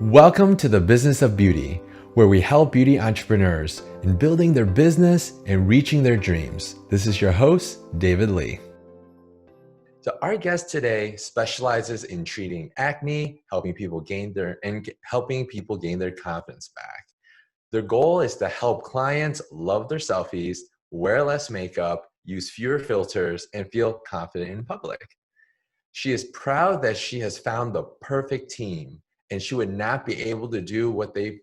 Welcome to the Business of Beauty, where we help beauty entrepreneurs in building their business and reaching their dreams. This is your host, David Lee. So our guest today specializes in treating acne, helping people gain their confidence back. Their goal is to help clients love their selfies, wear less makeup, use fewer filters, and feel confident in public. She is proud that she has found the perfect team, and she would not be able to do what they've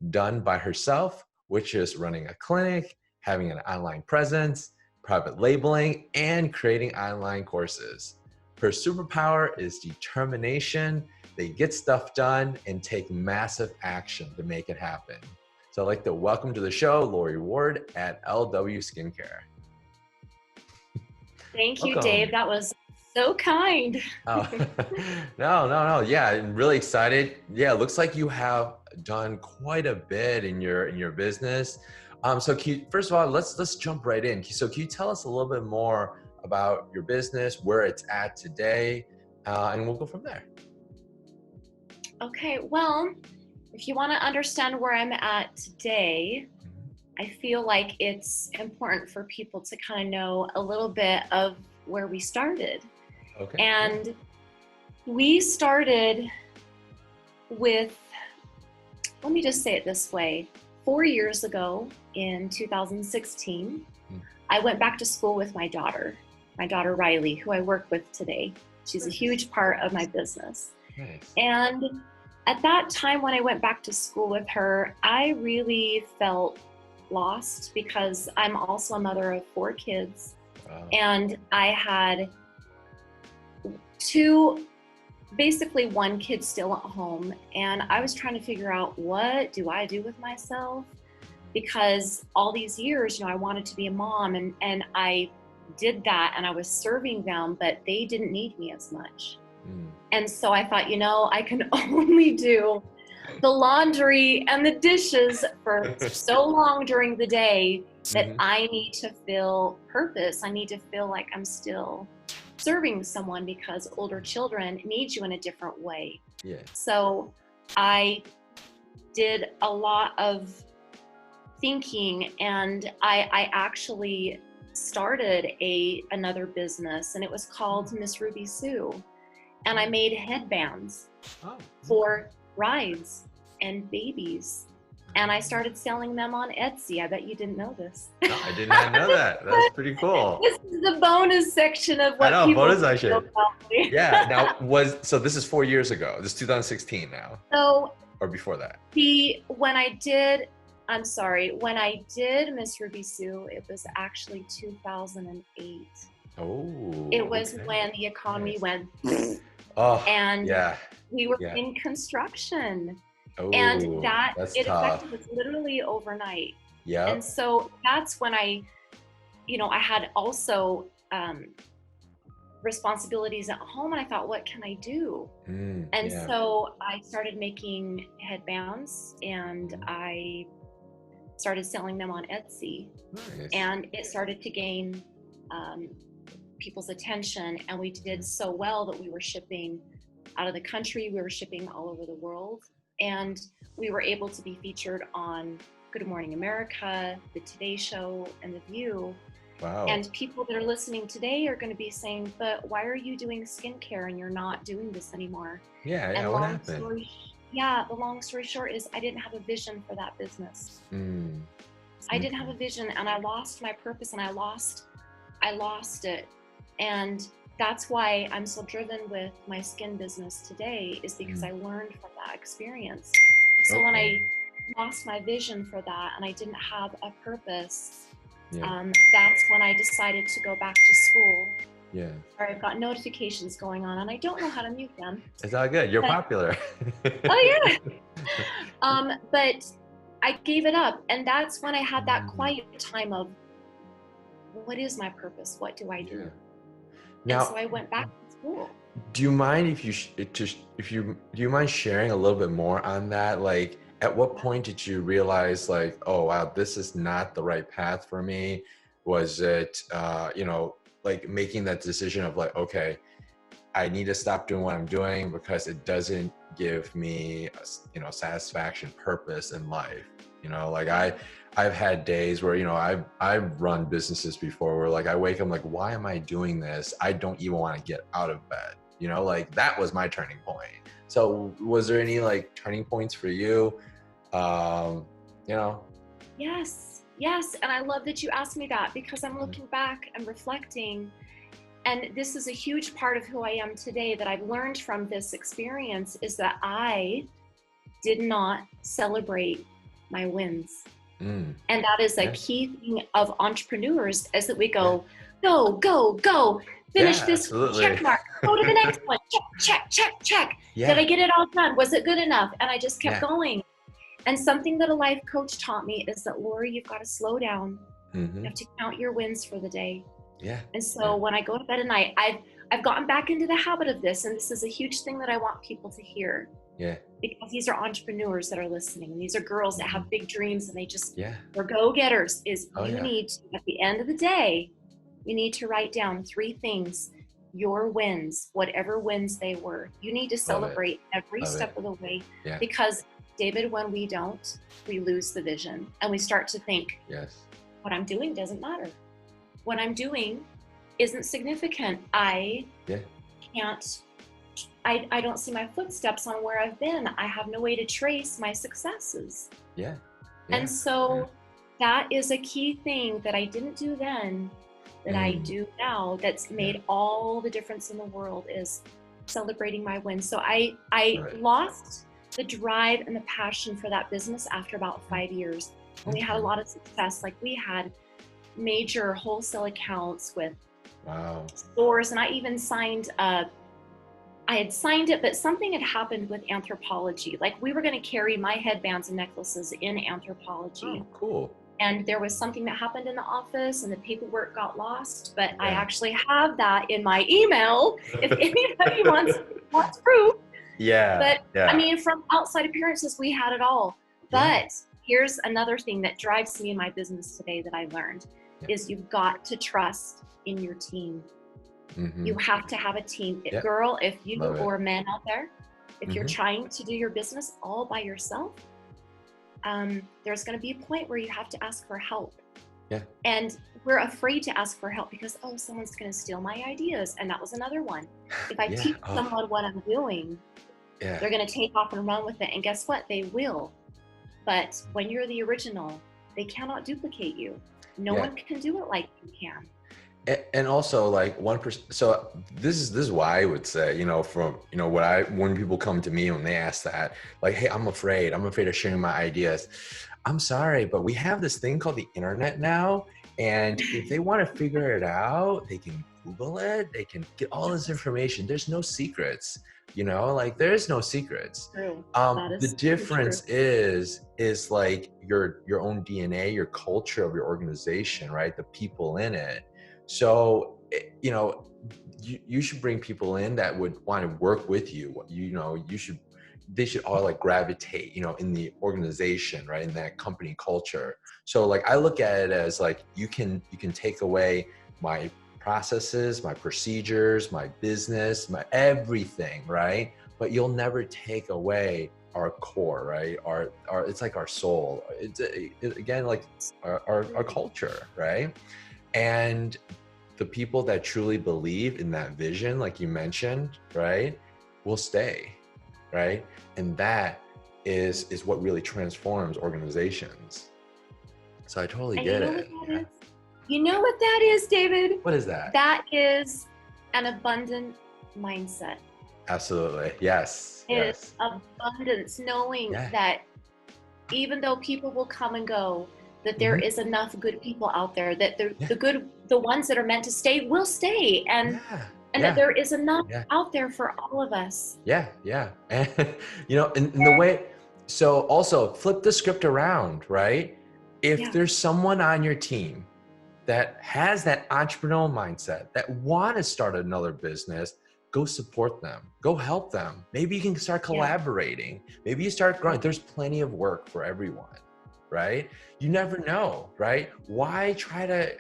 done by herself, which is running a clinic, having an online presence, private labeling, and creating online courses. Her superpower is determination. They get stuff done and take massive action to make it happen. So I'd like to welcome to the show, Lori Ward at LW Skincare. Thank you, Dave. That was so kind. Oh, no. Yeah, I'm really excited. Yeah, it looks like you have done quite a bit in your business. First of all, let's jump right in. So can you tell us a little bit more about your business, where it's at today, and we'll go from there. Okay, well, if you want to understand where I'm at today, I feel like it's important for people to kind of know a little bit of where we started. Okay. And we started with, let me just say it this way, 4 years ago in 2016, I went back to school with my daughter Riley, who I work with today. She's a huge part of my business. Nice. And at that time when I went back to school with her, I really felt lost because I'm also a mother of 4 kids. Wow. And I had basically one kid still at home, and I was trying to figure out, what do I do with myself? Because all these years, I wanted to be a mom, and I did that, and I was serving them, but they didn't need me as much. And so I thought, I can only do the laundry and the dishes for so long during the day that I need to feel purpose. I need to feel like I'm still serving someone, because older children need you in a different way. Yeah. So I did a lot of thinking, and I actually started another business, and it was called Miss Ruby Sue. And I made headbands for rides and babies. And I started selling them on Etsy. I bet you didn't know this. No, I did not know that. That's pretty cool. This is the bonus section of what people bonus know section. about me. Yeah. So this is 4 years ago. This is 2016 now. So, or before that? When I did Miss Ruby Sue, it was actually 2008. Oh. It was when the economy went. Oh. And yeah. we were in construction. Oh, and it tough. affected us literally overnight. Yeah. And so that's when I had also responsibilities at home, and I thought, what can I do? So I started making headbands, and I started selling them on Etsy. Nice. And it started to gain people's attention, and we did so well that we were shipping out of the country, we were shipping all over the world. And we were able to be featured on Good Morning America, The Today Show, and The View. Wow. And people that are listening today are going to be saying, but why are you doing skincare and you're not doing this anymore? Yeah, what happened? The long story short is I didn't have a vision for that business. I didn't have a vision, and I lost my purpose, and I lost it. And that's why I'm so driven with my skin business today, is because I learned from that experience. So when I lost my vision for that and I didn't have a purpose, that's when I decided to go back to school. Yeah. I've got notifications going on, and I don't know how to mute them. It's all good. You're popular. Oh yeah. But I gave it up, and that's when I had that quiet time of, what is my purpose? What do I do? Yeah. Now, and so I went back to school. Do you mind do you mind sharing a little bit more on that? Like, at what point did you realize, like, oh wow, this is not the right path for me? Was it like making that decision of like, okay, I need to stop doing what I'm doing because it doesn't give me, satisfaction, purpose in life. Like I've had days where, I've run businesses before where like I wake up like, why am I doing this? I don't even want to get out of bed. Like that was my turning point. So was there any like turning points for you? Yes. And I love that you asked me that, because I'm looking back and reflecting. And this is a huge part of who I am today that I've learned from this experience, is that I did not celebrate my wins. And that is a key thing of entrepreneurs, is that we go, go, finish this, absolutely. check mark, go to the next one, check. Yeah. Did I get it all done? Was it good enough? And I just kept Yeah. going. And something that a life coach taught me is that, Lori, you've got to slow down. You have to count your wins for the day. Yeah. And so when I go to bed at night, I've gotten back into the habit of this, and this is a huge thing that I want people to hear. Yeah. Because these are entrepreneurs that are listening, and these are girls that have big dreams, and they just they're go-getters. Need to, at the end of the day, you need to write down 3 things, your wins, whatever wins they were. You need to celebrate every step of the way. Yeah. Because David, when we don't, we lose the vision, and we start to think, what I'm doing doesn't matter. What I'm doing isn't significant. I can't, I don't see my footsteps on where I've been. I have no way to trace my successes. And so that is a key thing that I didn't do then, that I do now, that's made all the difference in the world, is celebrating my wins. So I lost the drive and the passion for that business after about 5 years. And we had a lot of success. Like we had major wholesale accounts with stores, and I even signed I had signed it, but something had happened with Anthropologie. Like we were going to carry my headbands and necklaces in Anthropologie. Oh, cool. And there was something that happened in the office, and the paperwork got lost, but I actually have that in my email if anybody wants proof. But I mean, from outside appearances, we had it all. But here's another thing that drives me in my business today that I learned is you've got to trust in your team. You have to have a team. Girl, if you or men out there, if you're trying to do your business all by yourself, there's going to be a point where you have to ask for help. And we're afraid to ask for help because, someone's going to steal my ideas. And that was another one. If I teach someone what I'm doing, they're going to take off and run with it. And guess what? They will. But when you're the original, they cannot duplicate you. No one can do it like you can. And also like 1%. So this is why I would say, when people come to me, when they ask that, like, hey, I'm afraid of sharing my ideas. I'm sorry, but we have this thing called the internet now. And if they want to figure it out, they can Google it. They can get all this information. There's no secrets, like there's no secrets. The difference is like your own DNA, your culture of your organization, right? The people in it. So, you should bring people in that would want to work with you. They should all like gravitate, in the organization, right? In that company culture. So like, I look at it as like, you can take away my processes, my procedures, my business, my everything, right? But you'll never take away our core, right? Our it's like our soul. It's again, like our culture, right? And the people that truly believe in that vision, like you mentioned, right, will stay, right? And that is what really transforms organizations. So I totally get it. You know what that is, David? What is that? That is an abundant mindset. Absolutely. Yes. It's abundance, knowing that even though people will come and go, that there is enough good people out there, that the ones that are meant to stay will stay, and that there is enough out there for all of us. And in the way, so also flip the script around, right? If there's someone on your team that has that entrepreneurial mindset, that want to start another business, go support them, go help them. Maybe you can start collaborating. Maybe you start growing. There's plenty of work for everyone, right? You never know, right? Why try to,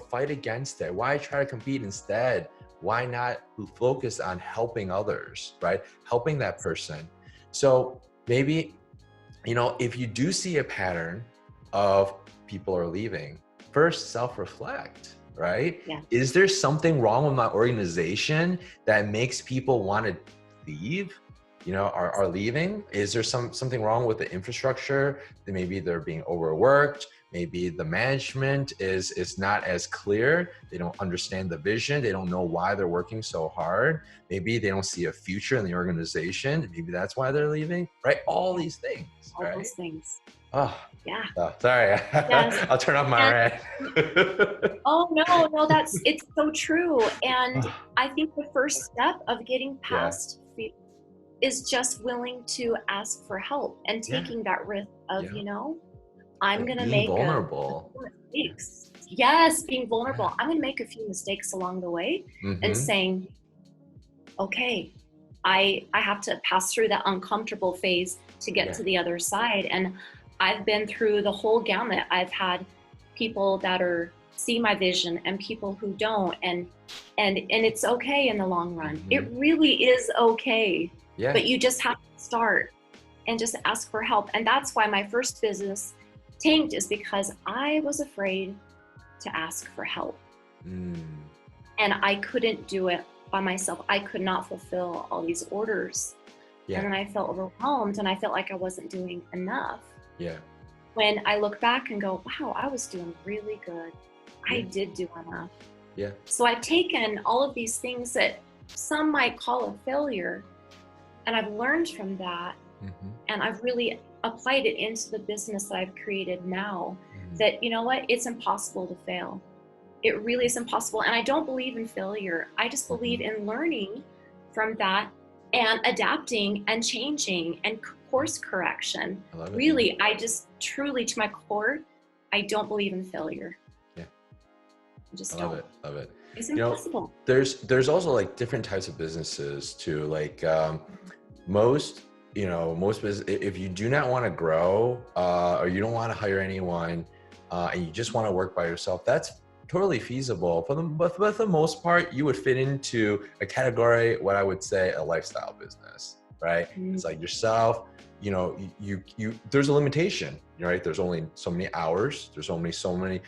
fight against it? Why try to compete instead? Why not focus on helping others, right? Helping that person. So maybe, if you do see a pattern of people are leaving, first self-reflect, right? Yeah. Is there something wrong with my organization that makes people want to leave? Are leaving? Is there something wrong with the infrastructure? That maybe they're being overworked. Maybe the management is not as clear. They don't understand the vision. They don't know why they're working so hard. Maybe they don't see a future in the organization. Maybe that's why they're leaving, right? All these things, All right? those things. Oh, Yeah. sorry. Yes. I'll turn off my rant. Oh, no, it's so true. And I think the first step of getting Yeah. past fear is just willing to ask for help and taking that risk of, I'm going to Being make vulnerable. a few mistakes. Yes, being vulnerable. I'm going to make a few mistakes along the way and saying, okay, I have to pass through that uncomfortable phase to get to the other side. And I've been through the whole gamut. I've had people that see my vision and people who don't, and it's okay in the long run. It really is okay. Yeah. But you just have to start and just ask for help. And that's why my first business tanked, is because I was afraid to ask for help. And I couldn't do it by myself. I could not fulfill all these orders. Yeah. And then I felt overwhelmed and I felt like I wasn't doing enough. Yeah. When I look back and go, wow, I was doing really good. I did do enough. Yeah. So I've taken all of these things that some might call a failure, and I've learned from that. And I've really applied it into the business that I've created now, that, you know what, it's impossible to fail. It really is impossible. And I don't believe in failure. I just believe in learning from that and adapting and changing and course correction. Really, I just truly, to my core, I don't believe in failure. Yeah. I just don't. Love it. It's impossible. There's also like different types of businesses too. Like most business, if you do not want to grow or you don't want to hire anyone and you just want to work by yourself, that's totally feasible. But for the most part, you would fit into a category, what I would say, a lifestyle business, right? It's like yourself, you there's a limitation, right? There's only so many hours. There's only so many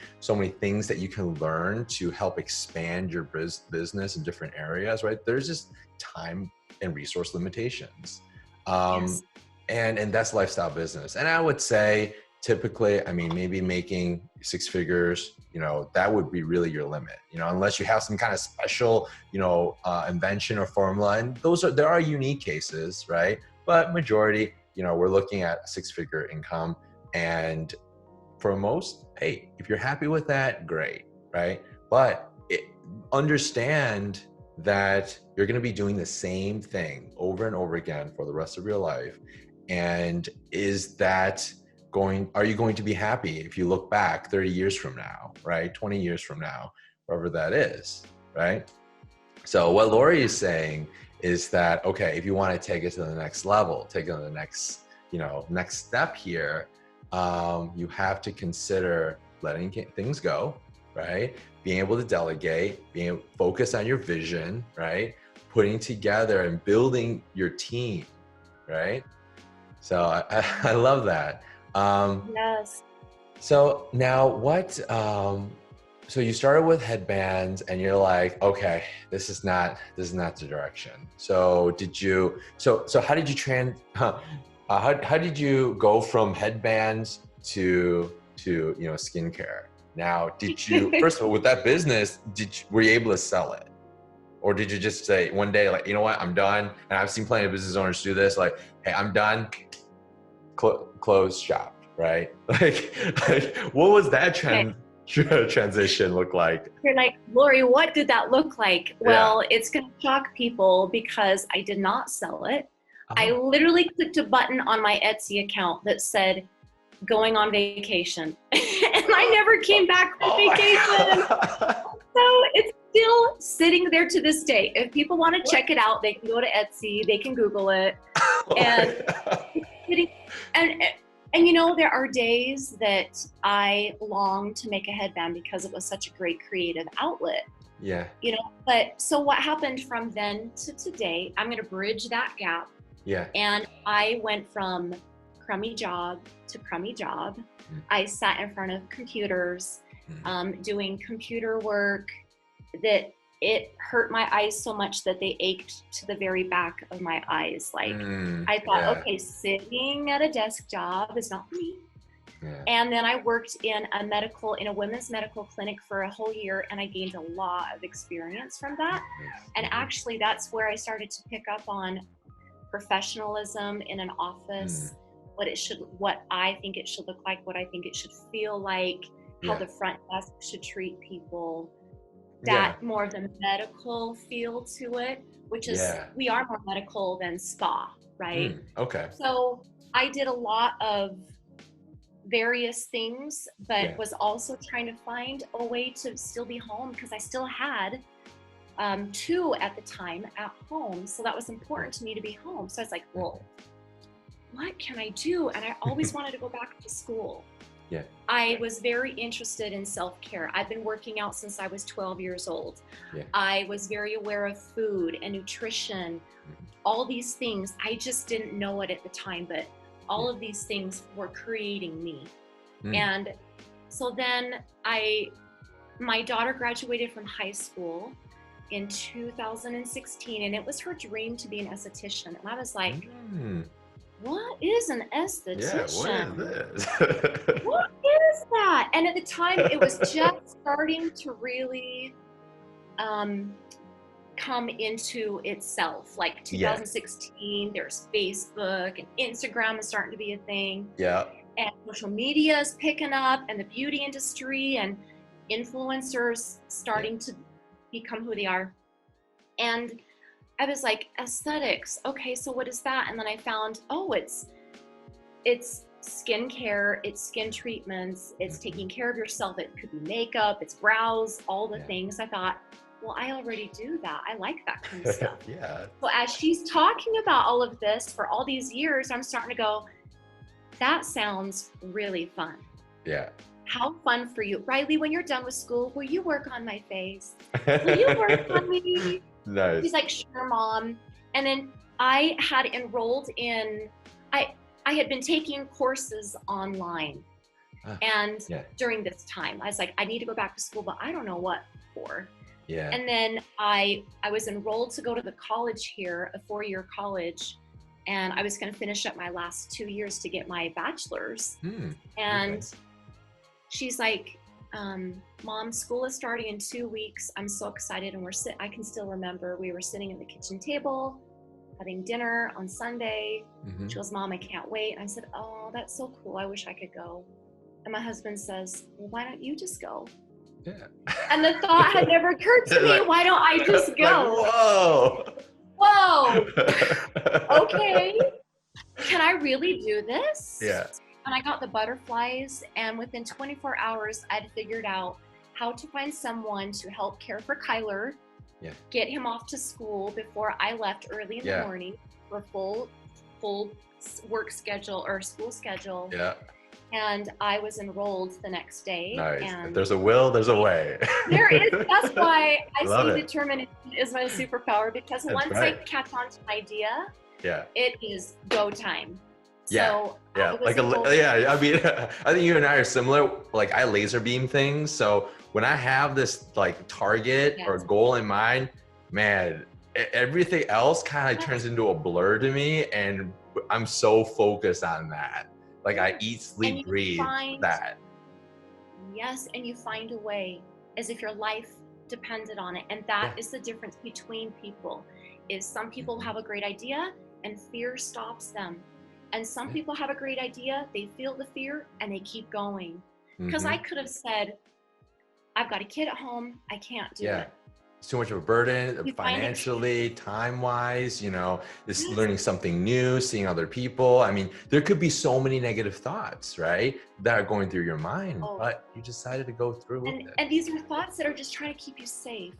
things that you can learn to help expand your business in different areas, right? There's just time and resource limitations. And that's lifestyle business. And I would say typically, maybe making 6 figures, that would be really your limit, unless you have some kind of special, invention or formula. And there are unique cases, right? But majority, we're looking at a 6-figure income. And for most, hey, if you're happy with that, great, right? But understand that you're going to be doing the same thing over and over again for the rest of your life. And are you going to be happy if you look back 30 years from now, right? 20 years from now, wherever that is, right? So what Lori is saying is that, okay, if you want to take it to the next level, take it to the next step here, you have to consider letting things go, right? Being able to delegate, being able to focus on your vision, right? Putting together and building your team, right? So I love that. Yes. So now so you started with headbands and you're like, okay, this is not the direction. So how did you how did you go from headbands to skincare? Now, did you, first of all, with that business, were you able to sell it? Or did you just say one day, like, you know what, I'm done? And I've seen plenty of business owners do this, like, hey, I'm done, close shop, right? Like what was that transition look like? You're like, Lori, what did that look like? Well, it's going to shock people because I did not sell it. I literally clicked a button on my Etsy account that said, going on vacation. And I never came back from vacation. So it's still sitting there to this day. If people want to check it out, they can go to Etsy, they can Google it. And there are days that I long to make a headband because it was such a great creative outlet. Yeah. But so what happened from then to today, I'm going to bridge that gap. Yeah. And I went from crummy job to crummy job. I sat in front of computers, doing computer work that it hurt my eyes so much that they ached to the very back of my eyes. Like I thought, okay, sitting at a desk job is not for me. Yeah. And then I worked in a women's medical clinic for a whole year, and I gained a lot of experience from that. And actually that's where I started to pick up on professionalism in an office, what I think it should look like, what I think it should feel like, how the front desk should treat people, that more of the medical feel to it, which is we are more medical than spa, right? Okay. So I did a lot of various things, but was also trying to find a way to still be home, because I still had 2 at the time at home. So that was important to me to be home. So I was like, well, what can I do? And I always wanted to go back to school. Yeah. I was very interested in self-care. I've been working out since I was 12 years old. Yeah. I was very aware of food and nutrition, all these things. I just didn't know it at the time, but all of these things were creating me. And so then my daughter graduated from high school in 2016, and it was her dream to be an esthetician. And I was like, what is an esthetician? Yeah, what is this? What is that? And at the time, it was just starting to really come into itself. Like 2016, there's Facebook and Instagram is starting to be a thing. Yeah. And social media is picking up, and the beauty industry and influencers starting to become who they are. And I was like, aesthetics. Okay, so what is that? And then I found, it's skincare, it's skin treatments, it's taking care of yourself. It could be makeup, it's brows, all the things. I thought, well, I already do that. I like that kind of stuff. So as she's talking about all of this for all these years, I'm starting to go, that sounds really fun. Yeah. How fun for you. Riley, when you're done with school, will you work on my face? Will you work on me? Nice. She's like, sure, Mom. And then I had enrolled in, I had been taking courses online. And during this time, I was like, I need to go back to school, but I don't know what for. Yeah. And then I was enrolled to go to the college here, a 4-year college. And I was going to finish up my last 2 years to get my bachelor's. And she's like, Mom, school is starting in 2 weeks. I'm so excited. And I can still remember we were sitting at the kitchen table having dinner on Sunday. She goes, Mom, I can't wait. And I said, oh, that's so cool. I wish I could go. And my husband says, well, why don't you just go? Yeah. And the thought had never occurred to me, why don't I just go? Like, whoa. Okay. Can I really do this? Yeah. And I got the butterflies, and within 24 hours, I'd figured out how to find someone to help care for Kyler, get him off to school before I left early in the morning for full work schedule or school schedule. Yeah. And I was enrolled the next day. Nice. And if there's a will, there's a way. There is. That's why I Love see it. determination is my superpower, because once I catch on to an idea, it is go time. So I mean, I think you and I are similar. Like, I laser beam things. So when I have this like target or goal in mind, man, everything else kind of turns into a blur to me. And I'm so focused on that. Like, I eat, sleep, breathe that. Yes. And you find a way as if your life depended on it. And that is the difference between people, is some people have a great idea and fear stops them. And some people have a great idea, they feel the fear, and they keep going. Because I could have said, I've got a kid at home, I can't do it. It's too much of a burden, financially, time-wise, this learning something new, seeing other people. I mean, there could be so many negative thoughts, right, that are going through your mind, but you decided to go through with it. And these are thoughts that are just trying to keep you safe.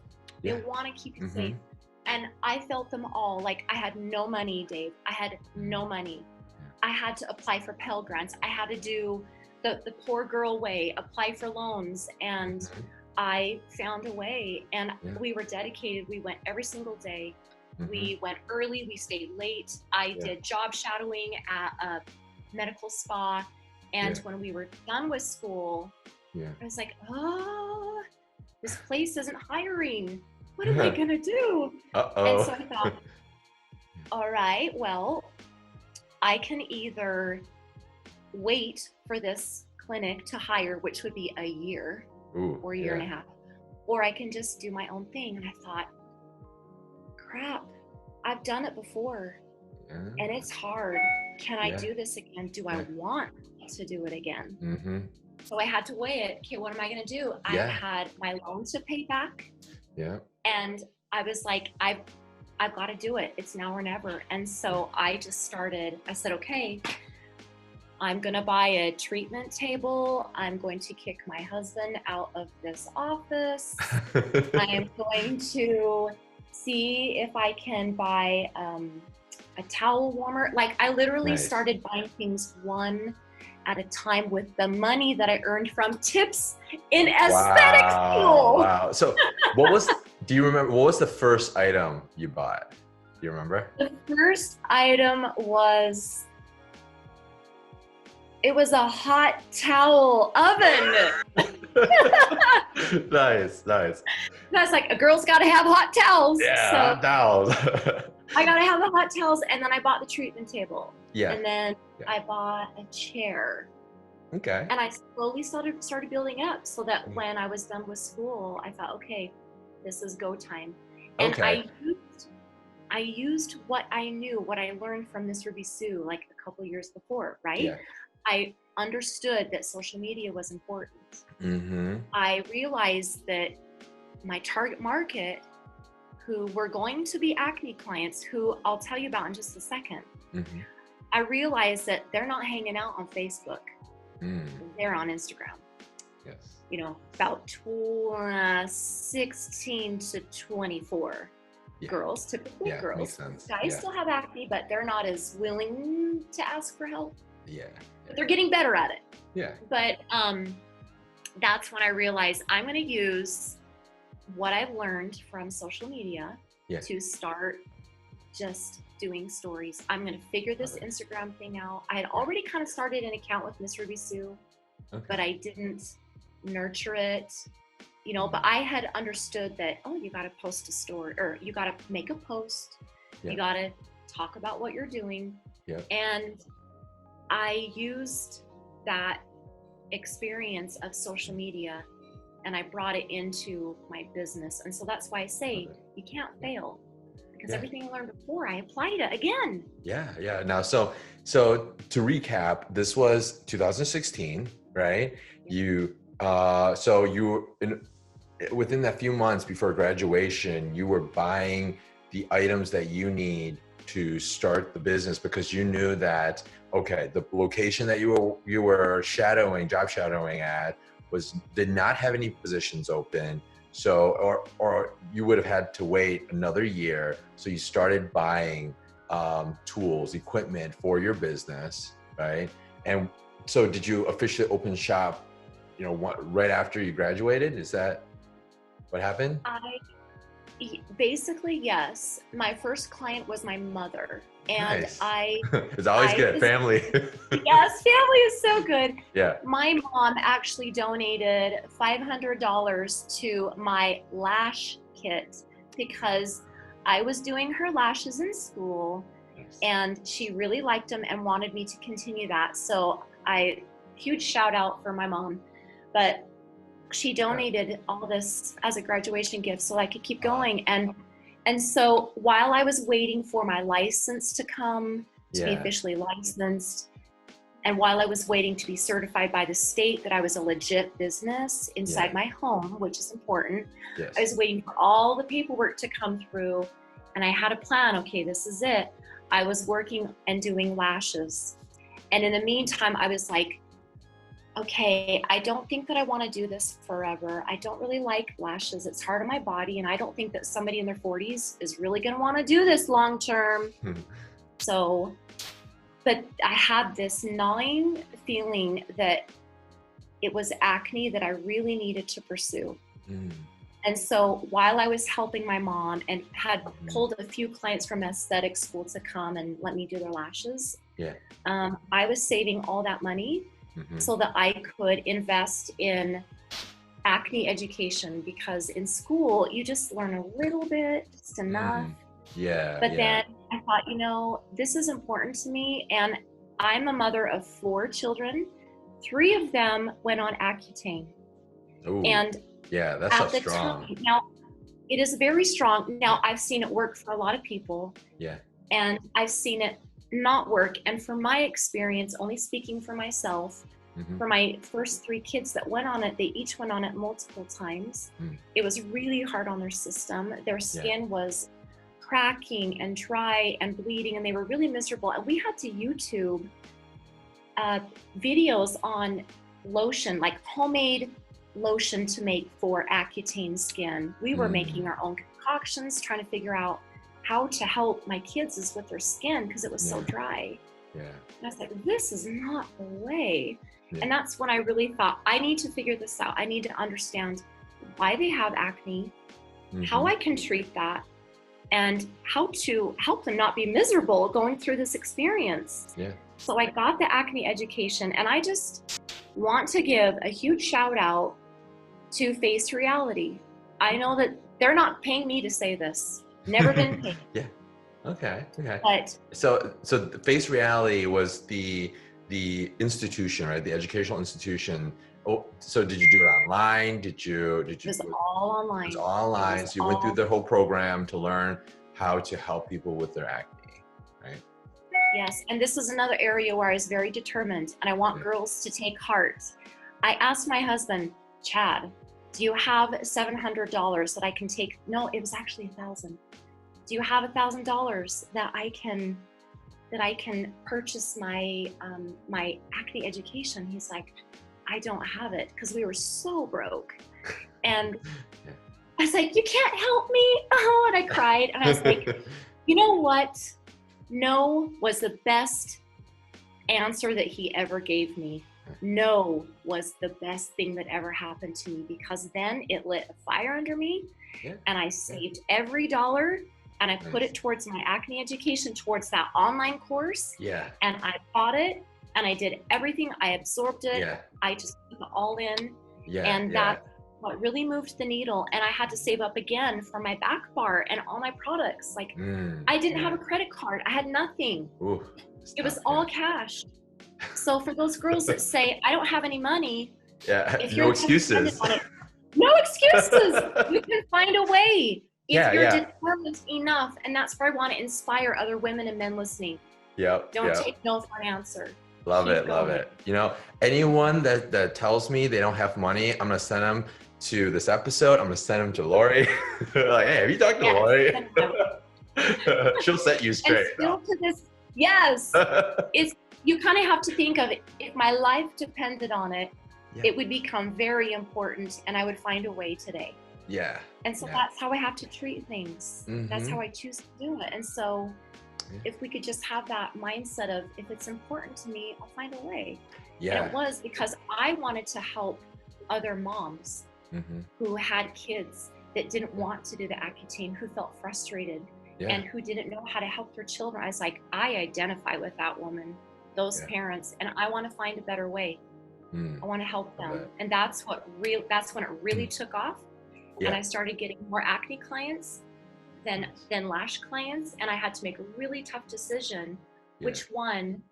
They want to keep you safe. And I felt them all. Like, I had no money, Dave. I had no money. I had to apply for Pell Grants. I had to do the poor girl way, apply for loans. And I found a way, and Yeah. we were dedicated. We went every single day. Mhm. We went early, we stayed late. I Yeah. did job shadowing at a medical spa. And Yeah. when we were done with school, Yeah. I was like, oh, this place isn't hiring. What am I gonna do? And so Uh-oh. I thought, all right, well, I can either wait for this clinic to hire, which would be a year Ooh, or a year and a half, or I can just do my own thing. And I thought, crap, I've done it before and it's hard. Can I do this again? Do I want to do it again? Mm-hmm. So I had to weigh it. Okay, what am I going to do? I had my loan to pay back. Yeah. And I was like, I've got to do it. It's now or never. And so I just started. I said, okay, I'm going to buy a treatment table. I'm going to kick my husband out of this office. I am going to see if I can buy a towel warmer. Like, I literally started buying things one at a time with the money that I earned from tips in aesthetic school. Wow. So do you remember, what was the first item you bought? Do you remember? The first item was, it was a hot towel oven. Nice. That's like, a girl's got to have hot towels. Yeah, so hot towels. I got to have the hot towels, and then I bought the treatment table. Yeah. And then I bought a chair. Okay. And I slowly started building up, so that when I was done with school, I thought, okay, this is go time. And I used what I knew, what I learned from Miss Ruby Sue, like a couple years before, right? Yeah. I understood that social media was important. Mm-hmm. I realized that my target market, who were going to be acne clients, who I'll tell you about in just a second, I realized that they're not hanging out on Facebook. They're on Instagram. Yes. You know, about 16 to 24 girls, typically girls. Makes sense. Guys still have acne, but they're not as willing to ask for help. Yeah. They're getting better at it. Yeah. But that's when I realized I'm going to use what I've learned from social media to start just doing stories. I'm going to figure this Instagram thing out. I had already kind of started an account with Miss Ruby Sue, but I didn't nurture it, you know, but I had understood that, oh, you got to post a story, or you got to make a post. You got to talk about what you're doing. And I used that experience of social media and I brought it into my business. And so that's why I say you can't fail, because everything I learned before, I applied it again. Yeah. Now, so to recap, this was 2016, right? So you within that few months before graduation, you were buying the items that you need to start the business, because you knew that, okay, the location that you were job shadowing at did not have any positions open. So, or you would have had to wait another year. So you started buying tools, equipment for your business, right? And so did you officially open shop, right after you graduated? Is that what happened? Basically, yes. My first client was my mother. And nice. It's always good. Family. Yes, family is so good. Yeah. My mom actually donated $500 to my lash kit because I was doing her lashes in school and she really liked them and wanted me to continue that. So huge shout out for my mom. But she donated all this as a graduation gift so I could keep going. And so while I was waiting for my license to come to be officially licensed, and while I was waiting to be certified by the state that I was a legit business inside my home, which is important, I was waiting for all the paperwork to come through, and I had a plan. Okay, this is it. I was working and doing lashes. And in the meantime, I was like, okay, I don't think that I want to do this forever. I don't really like lashes. It's hard on my body. And I don't think that somebody in their 40s is really going to want to do this long term. So, but I had this gnawing feeling that it was acne that I really needed to pursue. Mm. And so while I was helping my mom and had Mhm. pulled a few clients from aesthetic school to come and let me do their lashes, Yeah. I was saving all that money Mhm. so that I could invest in acne education, because in school you just learn a little bit, just enough. Mm. Yeah, But yeah. then I thought, this is important to me. And I'm a mother of 4 children. 3 of them went on Accutane. Ooh, And yeah, that at stuff's the time, strong. now it is very strong. Yeah, Now I've seen it work for a lot of people, yeah. and I've seen it not work. And from my experience, only speaking for myself, Mhm. for my first 3 kids that went on it, they each went on it multiple times. Mm. It was really hard on their system. Their Yeah. skin was cracking and dry and bleeding, and they were really miserable. And we had to YouTube uh, videos on lotion, like homemade lotion to make for Accutane skin. We were making Mm. our own concoctions, trying to figure out how to help my kids with their skin because it was so Yeah, dry. yeah, And I was like, this is not the way. yeah. And that's when I really thought, I need to figure this out. I need to understand why they have acne, how Mhm. I can treat that, and how to help them not be miserable going through this experience. Yeah. So I got the acne education, and I just want to give a huge shout out to Face Reality. I know that they're not paying me to say this, never been paid, Yeah. Okay. Okay. but So the Face Reality was the institution, right? The educational institution. Oh, so did you do it online? Did it you was do it? all It was online. all It online. was So you went through all, the whole program to learn how to help people with their acne, right? yes. And this is another area where I was very determined, and I want Yeah. girls to take heart. I asked my husband, Chad, do you have $700 that I can take? No, it was actually 1,000. Do you have $1,000 that I can purchase my acne education? He's like, I don't have it, because we were so broke. And Yeah. I was like, you can't help me. Oh, and I cried. And I was like, you know what? No was the best answer that he ever gave me. No was the best thing that ever happened to me, because then it lit a fire under me, Yeah. and I saved every dollar, and I put Nice. it towards my acne education, towards that online course. Yeah. And I bought it, and I did everything. I absorbed it. Yeah. I just put it all in. Yeah. And Yeah. that's what really moved the needle. And I had to save up again for my back bar and all my products. Like, I didn't have Yeah. a credit card. I had nothing. Ooh, it's It was tough, all yeah. cash. So for those girls that say, I don't have any money, Yeah. if No you're that dependent excuses. on it, no excuses. You can find a way if Yeah. you're Yeah. determined enough. And that's where I want to inspire other women and men listening. Yep. Don't Yep. take no for an answer. Love Keep it, love going. it. Anyone that tells me they don't have money, I'm gonna send them to this episode. I'm gonna send them to Lori. Like, hey, have you talked to Yes. Lori? She'll set you And straight. still to this, yes, it's, you kind of have to think of it. If my life depended on it, Yeah. it would become very important, and I would find a way today. Yeah. And so Yeah. that's how I have to treat things. That's Mhm. how I choose to do it. And so Yeah. if we could just have that mindset of, if it's important to me, I'll find a way. And Yeah. it was because I wanted to help other moms Mhm. who had kids that didn't want to do the Accutane, who felt frustrated, Yeah. and who didn't know how to help their children. I was like, I identify with that woman, those Yeah. parents, and I want to find a better way. Mm. I want to help Love them. it. And that's when it really took off. And Yeah. I started getting more acne clients than lash clients. And I had to make a really tough decision Yeah. which one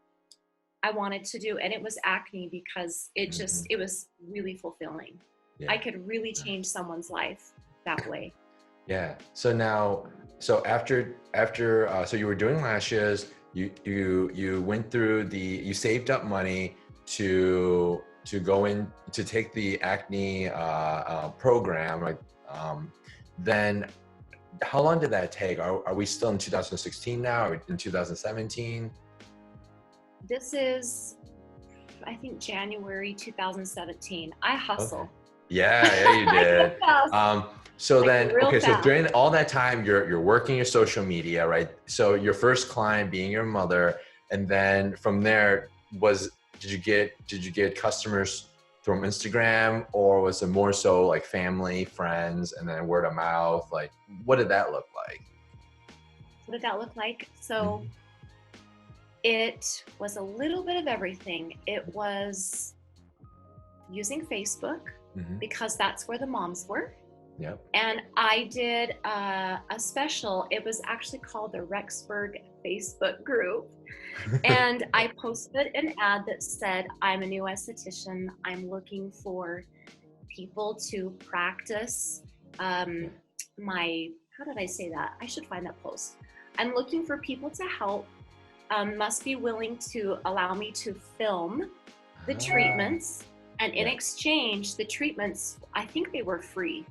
I wanted to do. And it was acne, because it was really fulfilling. Yeah. I could really change someone's life that way. Yeah. So now, after so you were doing lashes, you went through you saved up money to go in to take the acne program. Like, then how long did that take? Are we still in 2016 now? Are we in 2017? This is, I think, January 2017. I hustle. Okay. Yeah, you did. So Like, then, real okay, so fast. during all that time, you're working your social media, right? So your first client being your mother, and then from there did you get customers from Instagram, or was it more so like family, friends, and then word of mouth? Like, what did that look like? What did that look like? So Mhm. it was a little bit of everything. It was using Facebook Mhm. because that's where the moms were. Yep. And I did a special. It was actually called the Rexburg Facebook group. And I posted an ad that said, I'm a new esthetician. I'm looking for people to practice my, how did I say that? I should find that post. I'm looking for people to help, must be willing to allow me to film the Ah, treatments. And in yeah. exchange, the treatments, I think they were free.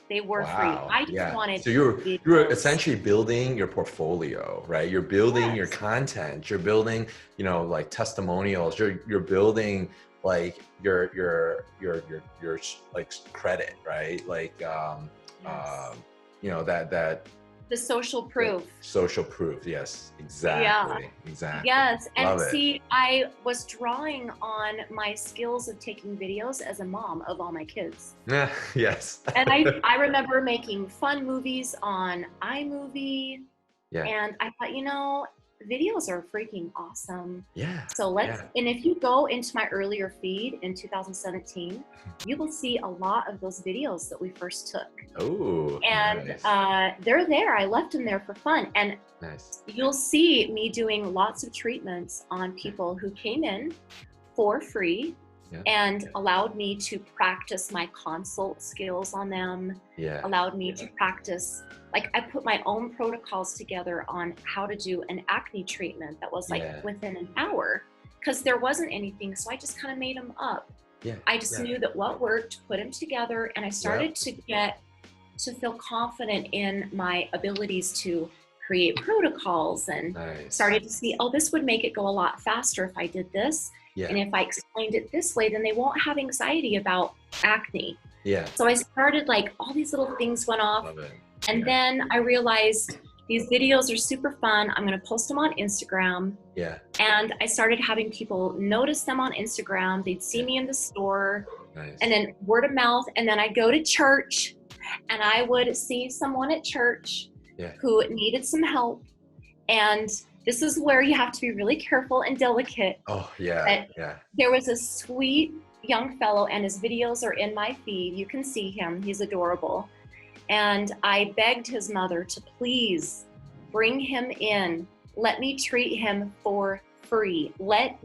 They were free. Wow. I just Yeah. wanted So you're videos. essentially building your portfolio, right? You're building your Yes. content. You're building, like testimonials. You're building like your like credit, right? Like Yes. that The social the proof. social proof. Yes, Yeah. exactly. Exactly. Yes. And Love it. see, I was drawing on my skills of taking videos as a mom of all my kids. Yeah, yes. And I remember making fun movies on iMovie. Yeah. And I thought, videos are freaking awesome. Yeah. So Yeah. and if you go into my earlier feed in 2017, you will see a lot of those videos that we first took. Oh, And nice. they're there. I left them there for fun. And Nice. you'll see me doing lots of treatments on people who came in for free Yeah. and allowed me to practice my consult skills on them, Yeah. allowed me to practice. Like, I put my own protocols together on how to do an acne treatment that was like Yeah. within an hour, because there wasn't anything. So I just kind of made them up. Yeah. I just knew that what worked, put them together, and I started to feel confident in my abilities to create protocols, and Nice. started to see, oh, this would make it go a lot faster if I did this. Yeah. And if I explained it this way, then they won't have anxiety about acne. Yeah. So I started, like, all these little things went off. Love it. And then I realized these videos are super fun. I'm going to post them on Instagram. Yeah. And I started having people notice them on Instagram. They'd see me in the store. Nice. And then word of mouth. And then I'd go to church and I would see someone at church who needed some help. And this is where you have to be really careful and delicate. Oh, yeah. Yeah. There was a sweet young fellow, and his videos are in my feed. You can see him. He's adorable. And I begged his mother to please bring him in. Let me treat him for free. I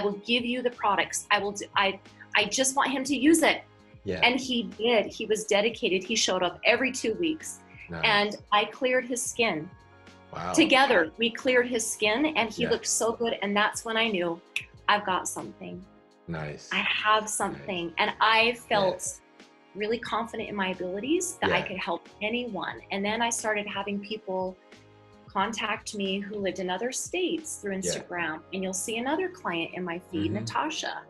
will give you the products. I just want him to use it. Yeah. And he did. He was dedicated. He showed up every 2 weeks. Nice. And I cleared his skin. Wow. Together, we cleared his skin, and he looked so good. And that's when I knew I've got something. Nice. I have something. Nice. And I felt really confident in my abilities that I could help anyone. And then I started having people contact me who lived in other states through Instagram. And you'll see another client in my feed, Natasha,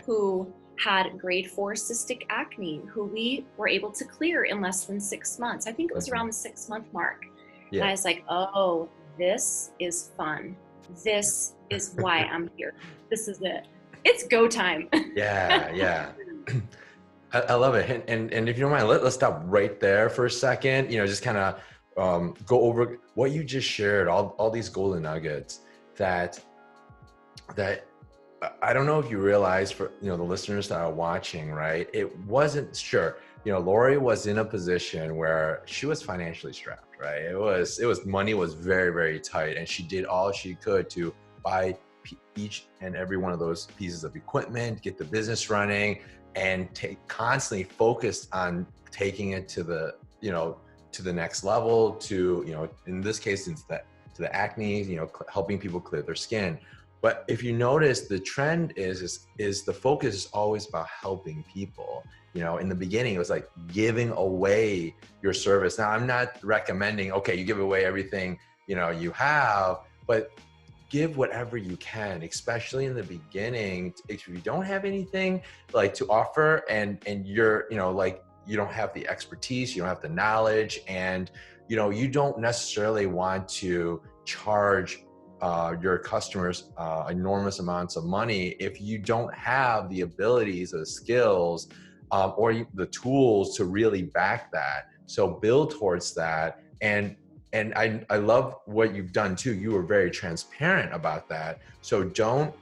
who had grade 4 cystic acne, who we were able to clear in less than 6 months. I think it was around the 6-month mark. And I was like, oh, this is fun. This is why I'm here. This is it. It's go time. Yeah. I love it. And if you don't mind, let's stop right there for a second. Just kind of go over what you just shared, all these golden nuggets that I don't know if you realize, for the listeners that are watching, right? It wasn't sure. Lori was in a position where she was financially strapped, right? It was money was very, very tight, and she did all she could to buy each and every one of those pieces of equipment, get the business running, and constantly focused on taking it to the next level, to in this case, to the acne, helping people clear their skin. But if you notice, the trend is the focus is always about helping people. In the beginning, it was like giving away your service. Now, I'm not recommending, okay, you give away everything, you have, but give whatever you can, especially in the beginning. If you don't have anything like to offer, and you're, you don't have the expertise, you don't have the knowledge, and, you don't necessarily want to charge your customers enormous amounts of money if you don't have the abilities or the skills the tools to really back that. So build towards that. And I love what you've done too. You were very transparent about that. So don't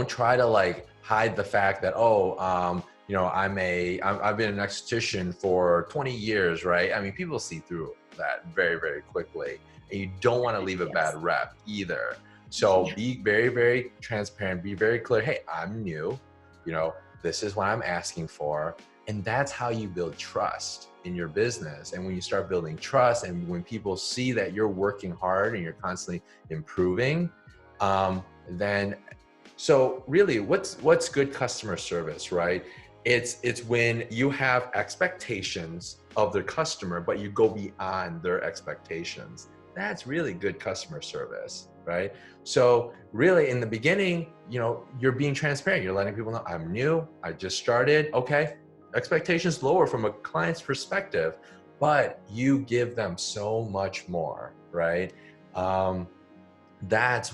try to like hide the fact that, you know, I've been an esthetician for 20 years, right? I mean, people see through that very, very quickly, and you don't want to leave a Yes. bad rep either. So Yeah. be very, very transparent, be very clear. Hey, I'm new, you know, this is what I'm asking for. And that's how you build trust in your business. And when you start building trust and when people see that you're working hard and you're constantly improving, then so really, what's good customer service, right? It's when you have expectations of their customer, but you go beyond their expectations. That's really good customer service, right? So really, in the beginning, you know, you're being transparent. You're letting people know, I'm new, I just started. Okay, expectations lower from a client's perspective, but you give them so much more, right? Um, that's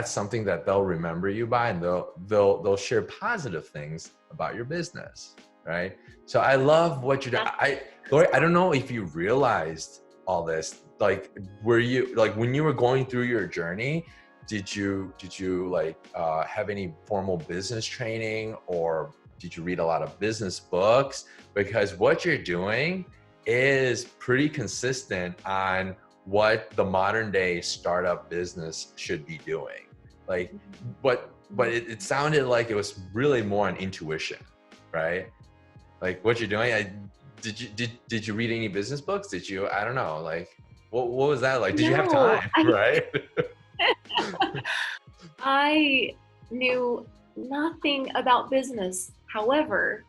something that they'll remember you by, and they'll share positive things about your business, right? So I love what you're doing. Lori, I don't know if you realized all this. Like, were you like when you were going through your journey? Did you like have any formal business training, or did you read a lot of business books? Because what you're doing is pretty consistent on what the modern day startup business should be doing. Like, but it sounded like it was really more on intuition, right? Like what you're doing. Did you read any business books? Did you? I don't know. Like, what was that like? Did you have No, time? Right? I knew nothing about business. However,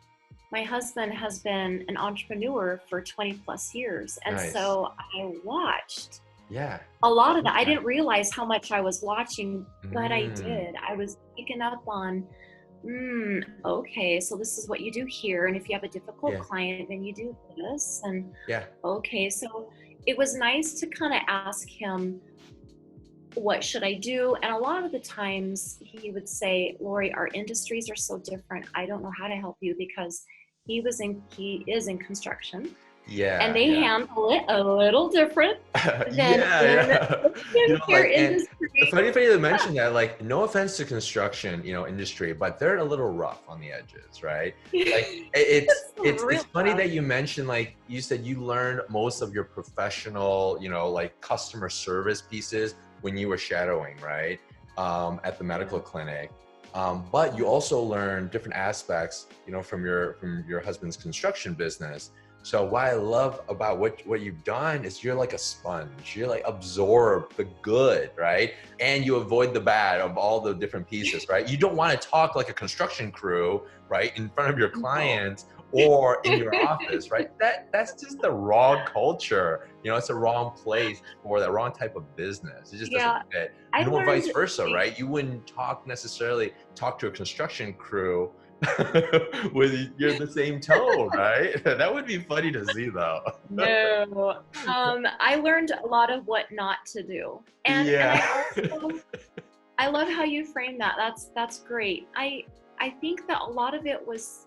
my husband has been an entrepreneur for 20 plus years. And Nice. so I watched Yeah. a lot of that. I Okay. didn't realize how much I was watching, but I Mm, did. I was picking up on, okay, so this is what you do here. And if you have a difficult yeah. client, then you do this. And Yeah. okay, so it was nice to kind of ask him, what should I do? And a lot of the times he would say, Lori, our industries are so different. I don't know how to help you, because he is in construction, and Yeah. they Yeah. handle it a little different than Yeah, in yeah. the You know, skincare like, and industry. funny for you to mention that, like, no offense to construction, you know, industry, but they're a little rough on the edges, right? Like, It's it's real funny rough. that you mentioned, like, you said you learned most of your professional, you know, like customer service pieces when you were shadowing, right? At the medical Yeah. clinic. But you also learn different aspects, you know, from your husband's construction business. So what I love about what you've done is you're like a sponge. You're like absorb the good, right? And you avoid the bad of all the different pieces, right? You don't want to talk like a construction crew, right, in front of your No. clients or in your office, right? That's just the wrong culture. You know, it's the wrong place for that wrong type of business. It just doesn't Yeah, fit. I Nor vice learned versa, the right? You wouldn't necessarily talk to a construction crew with you're the same tone, right? That would be funny to see though. no. I learned a lot of what not to do, and Yeah. I love how you frame that. That's great. I think that a lot of it was,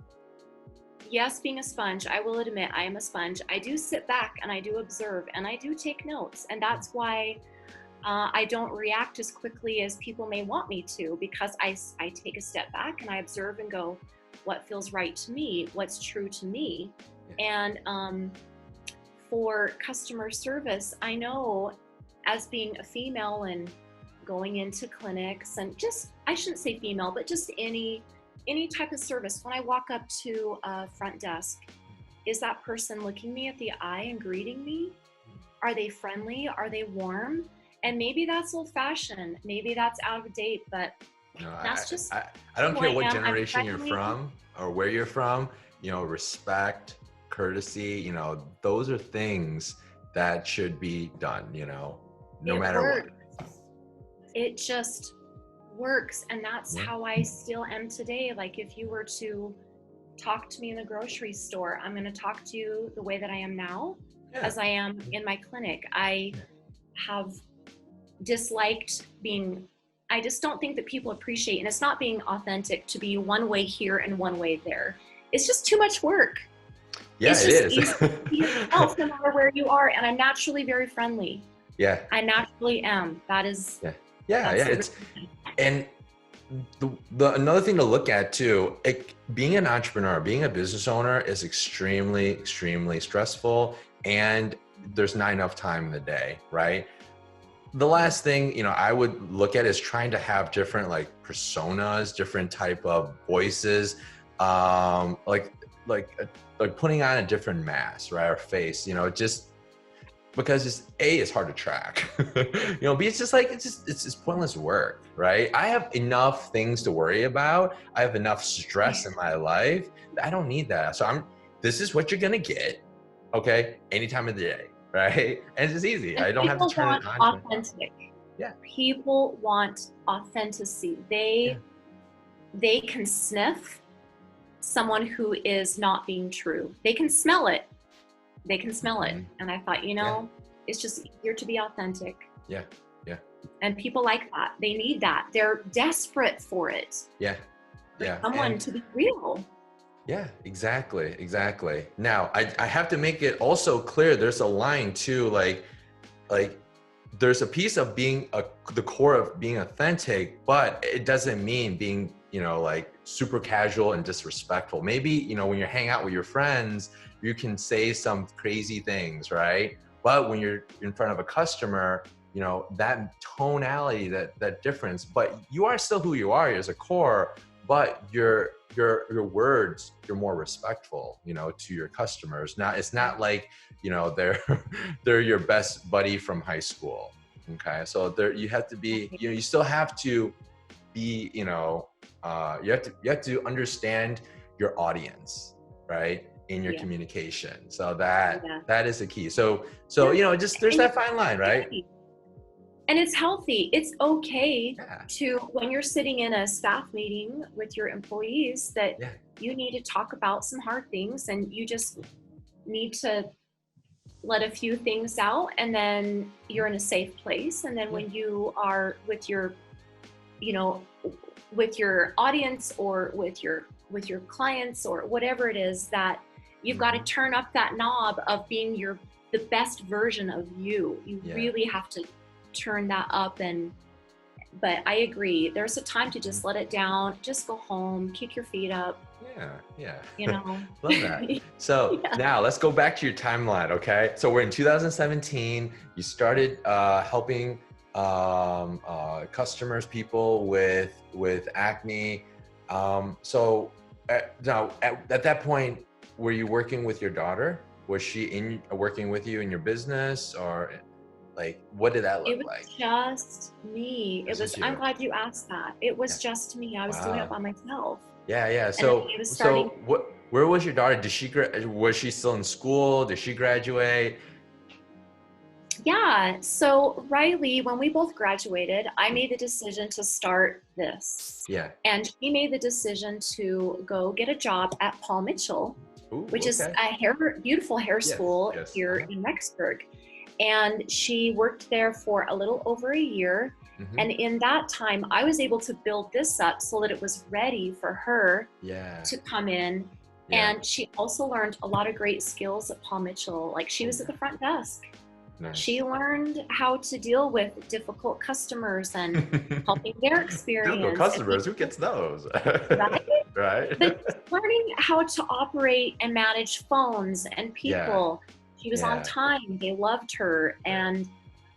yes, being a sponge. I will admit I am a sponge. I do sit back and I do observe and I do take notes, and that's why I don't react as quickly as people may want me to, because I take a step back and I observe and go, what feels right to me, what's true to me. And for customer service, I know, as being a female and going into clinics, and just, I shouldn't say female, but just any type of service, when I walk up to a front desk, is that person looking me at the eye and greeting me? Are they friendly? Are they warm? And maybe that's old fashioned, maybe that's out of date, but No, that's just I don't who care I what am. I'm generation you're friendly. from or where you're from, you know, respect, courtesy, you know, those are things that should be done, you know, no It matter what. works. It just works. And that's Yeah. how I still am today. Like, if you were to talk to me in the grocery store, I'm going to talk to you the way that I am now Yeah. as I am in my clinic. I have disliked being, I just don't think that people appreciate, and it's not being authentic to be one way here and one way there. It's just too much work. Yeah, It's it just is. easy to be yourself no matter where you are. And I'm naturally very friendly. Yeah. I naturally am. Yeah. That's the It's, and the another thing to look at too, being an entrepreneur, being a business owner is extremely stressful, and there's not enough time in the day, right? The last thing, I would look at is trying to have different like personas, different type of voices, like putting on a different mask, right, or face, just because it's hard to track, B, it's just like, it's pointless work, right? I have enough things to worry about. I have enough stress in my life. I don't need that. So this is what you're going to get. Okay. Any time of the day. Right. And it's easy. And I don't have to turn it on. authentic. Yeah. People want authenticity. They can sniff someone who is not being true. They can smell it. And I thought, it's just easier to be authentic. Yeah. And people like that. They need that. They're desperate for it. Yeah. Someone to be real. Yeah, exactly. Now, I have to make it also clear, there's a line too, like there's a piece of being the core of being authentic, but it doesn't mean being, like super casual and disrespectful. Maybe, when you hang out with your friends, you can say some crazy things, right? But when you're in front of a customer, that tonality, that difference, but you are still who you are as a core, but your words, you're more respectful, to your customers. Now, it's not like, they're your best buddy from high school. Okay. So you have to be, you still have to be, you have to understand your audience, right? In your communication. So that is the key. So, there's that fine line, right? And it's healthy. It's okay to, when you're sitting in a staff meeting with your employees, that you need to talk about some hard things, and you just need to let a few things out, and then you're in a safe place. And then when you are with your, with your audience or with your clients or whatever it is, that you've got to turn up that knob of being the best version of you. You really have to turn that up. But I agree, there's a time to just let it down, just go home, kick your feet up. Love that. So now let's go back to your timeline. Okay, so we're in 2017. You started helping customers, people with acne. So now at that point, were you working with your daughter? Was she working with you in your business, or like, what did that look like? It was just me. I'm glad you asked that. It was just me. I was doing it by myself. Yeah. So where was your daughter? Was she still in school? Did she graduate? Yeah. So Riley, when we both graduated, I made the decision to start this. Yeah. And she made the decision to go get a job at Paul Mitchell, which is a beautiful hair school here in Rexburg. And she worked there for a little over a year. Mm-hmm. And in that time, I was able to build this up so that it was ready for her to come in. Yeah. And she also learned a lot of great skills at Paul Mitchell. Like, she was at the front desk. Nice. She learned how to deal with difficult customers and helping their experience. Difficult customers, who gets those? Right? But learning how to operate and manage phones and people. Yeah. She was on time. They loved her. And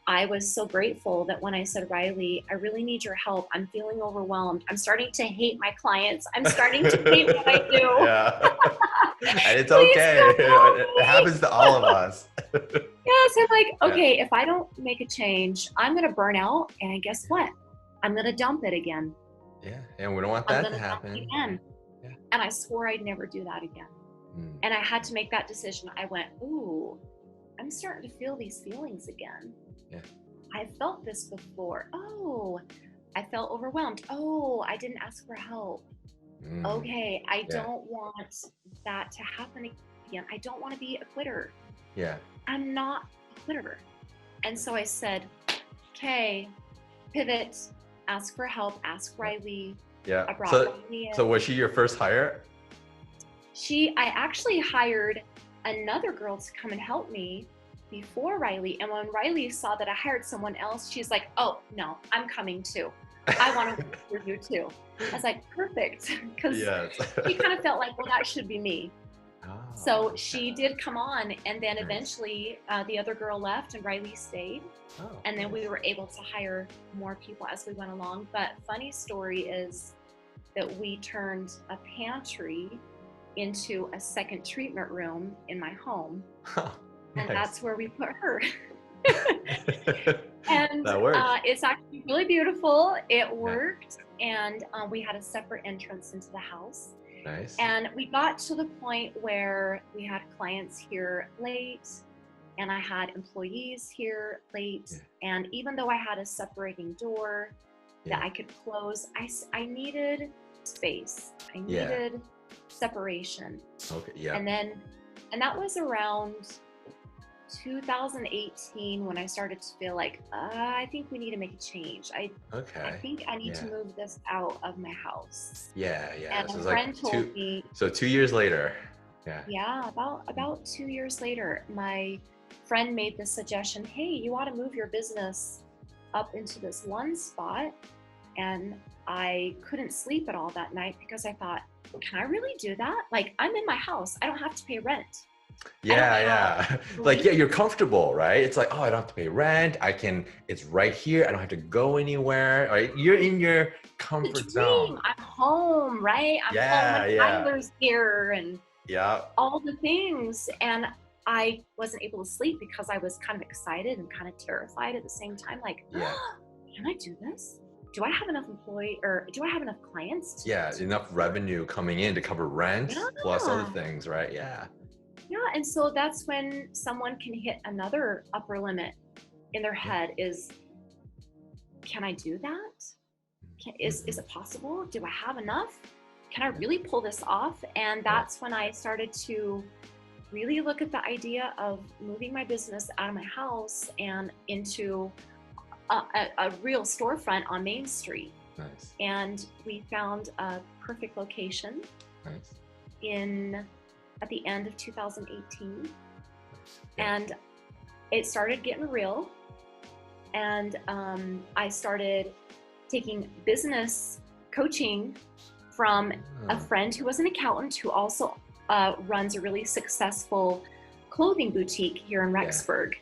I was so grateful that when I said, Riley, I really need your help. I'm feeling overwhelmed. I'm starting to hate my clients. I'm starting to hate what I do. Yeah. And it's okay. It happens to all of us. Yes. I'm like, okay, if I don't make a change, I'm going to burn out. And guess what? I'm going to dump it again. Yeah. And we don't want that to happen. Again. Yeah. And I swore I'd never do that again. And I had to make that decision. I went, ooh, I'm starting to feel these feelings again. Yeah. I felt this before. Oh, I felt overwhelmed. Oh, I didn't ask for help. Okay, I don't want that to happen again. I don't want to be a quitter. Yeah. I'm not a quitter. And so I said, okay, pivot, ask for help, ask Riley. Yeah. I brought Riley in. So was she your first hire? I actually hired another girl to come and help me before Riley. And when Riley saw that I hired someone else, she's like, oh, no, I'm coming too. I want to work for you too. I was like, perfect. Because she kind of felt like, well, that should be me. Oh, so she did come on, and then eventually the other girl left and Riley stayed. Oh, and then we were able to hire more people as we went along. But funny story is that we turned a pantry into a second treatment room in my home. Oh, and nice. That's where we put her. And that worked. It's actually really beautiful. It worked. And we had a separate entrance into the house. Nice. And we got to the point where we had clients here late, and I had employees here late. And even though I had a separating door that I could close, I needed space. I needed separation. Okay. Yeah. And that was around 2018 when I started to feel like, I think we need to make a change. I think I need to move this out of my house. Yeah. And So a friend told me. So 2 years later. Yeah. Yeah, about 2 years later, my friend made the suggestion, hey, you ought to move your business up into this one spot. And I couldn't sleep at all that night because I thought, can I really do that? Like, I'm in my house. I don't have to pay rent. Yeah. Like, you're comfortable, right? It's like, oh, I don't have to pay rent. It's right here. I don't have to go anywhere. Right? You're in your comfort zone. I'm home, right? I'm home when Tyler's here and all the things. And I wasn't able to sleep because I was kind of excited and kind of terrified at the same time. Like, can I do this? Do I have enough do I have enough clients? Enough revenue coming in to cover rent plus other things, right? Yeah, and so that's when someone can hit another upper limit in their head is, can I do that? Is it possible? Do I have enough? Can I really pull this off? And that's when I started to really look at the idea of moving my business out of my house and into a real storefront on Main Street. Nice. And we found a perfect location at the end of 2018. And it started getting real. And I started taking business coaching from a friend who was an accountant who also runs a really successful clothing boutique here in Rexburg.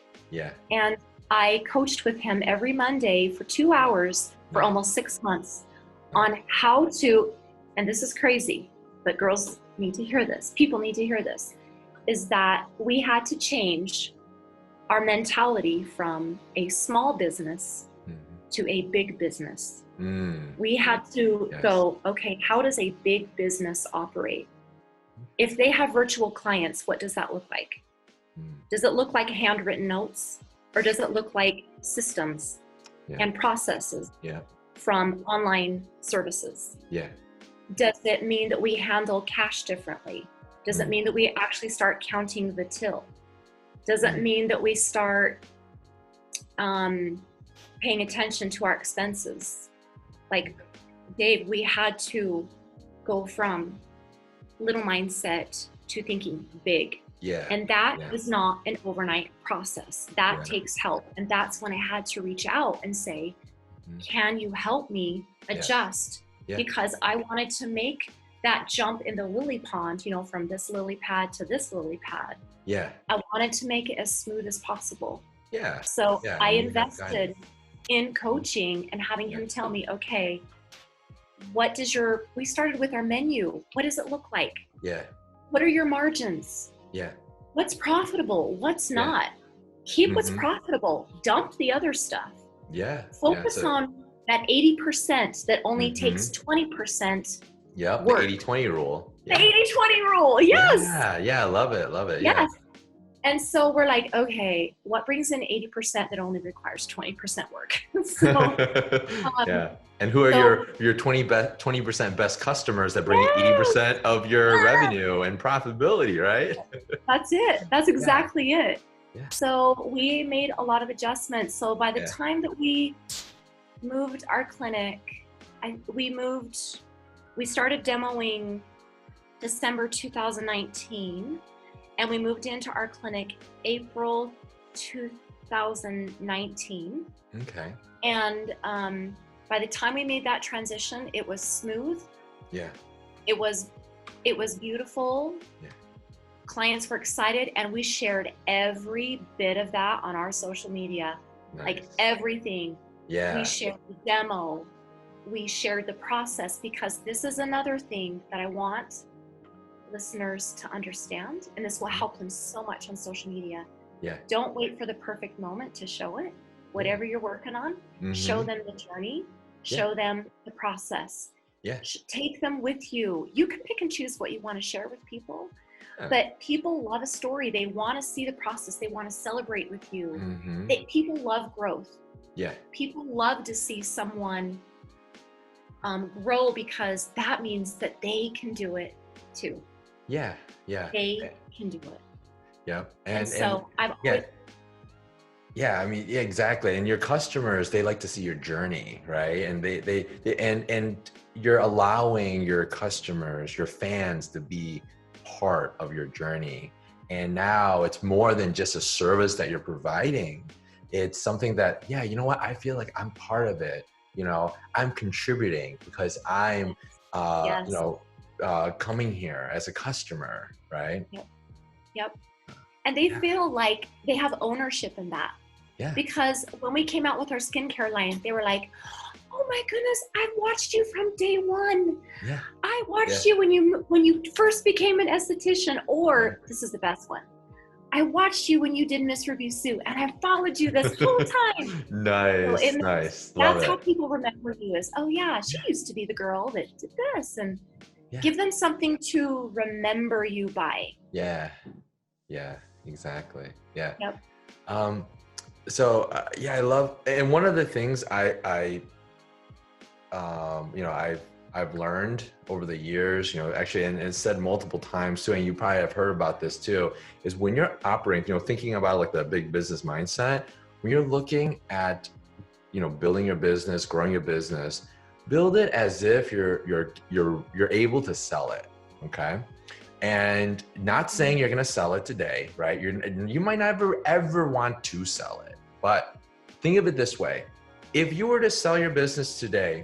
And I coached with him every Monday for 2 hours for almost 6 months on how to, and this is crazy, but girls need to hear this, people need to hear this, is that we had to change our mentality from a small business to a big business. We had to go, okay, how does a big business operate? If they have virtual clients, what does that look like? Does it look like handwritten notes? Or does it look like systems and processes from online services? Does it mean that we handle cash differently? Does it mean that we actually start counting the till? Does it mean that we start paying attention to our expenses? Like, Dave, we had to go from little mindset to thinking big. And that is not an overnight process. That takes help. And that's when I had to reach out and say, can you help me adjust? Because I wanted to make that jump in the lily pond, from this lily pad to this lily pad. I wanted to make it as smooth as possible. So I invested in coaching and having him tell me, okay, we started with our menu. What does it look like? What are your margins? What's profitable? What's not? Keep what's profitable. Dump the other stuff. Focus on that 80% that only takes 20%. The 80-20 rule. The 80-20 rule. Yes. I love it. Yes. And so we're like, okay, what brings in 80% that only requires 20% work? And who are your 20% best customers that bring 80% of your revenue and profitability, right? That's it. That's exactly it. Yeah. So we made a lot of adjustments. So by the Yeah. time that we moved our clinic, we started demoing December 2019, and we moved into our clinic April 2019. Okay. And by the time we made that transition, it was smooth. Yeah. It was beautiful. Yeah. Clients were excited, and we shared every bit of that on our social media. Nice. Like everything. Yeah. We shared the demo. We shared the process, because this is another thing that I want listeners to understand, and this will help them so much on social media. Yeah. Don't wait for the perfect moment to show it. Whatever you're working on, show them the journey, show them the process. Yeah. Take them with you. You can pick and choose what you want to share with people, but people love a story. They want to see the process. They want to celebrate with you. People love growth. Yeah. People love to see someone grow, because that means that they can do it too. Yeah. Yeah. They can do it. Yeah. And so I've always, yeah, I mean, yeah, exactly. And your customers, they like to see your journey, right? And and you're allowing your customers, your fans, to be part of your journey. And now it's more than just a service that you're providing. It's something that, yeah, you know what? I feel like I'm part of it. You know, I'm contributing because I'm, coming here as a customer, right? Yep. And they feel like they have ownership in that. Yeah. Because when we came out with our skincare line, they were like, "Oh my goodness, I've watched you from day one. Yeah. I watched you when you first became an esthetician," or this is the best one, "I watched you when you did Miss Review Sue, and I followed you this whole time." Nice, So nice. Love that's it. how people remember you, is, "Oh yeah, she used to be the girl that did this," and give them something to remember you by. Yeah. Yeah, exactly. Yeah. Yep. I love, and one of the things I've learned over the years, actually, and it's said multiple times too, and you probably have heard about this too, is when you're operating, thinking about like the big business mindset, when you're looking at, building your business, growing your business, build it as if you're able to sell it. Okay. And not saying you're going to sell it today, right? You might never ever want to sell it, but think of it this way. If you were to sell your business today,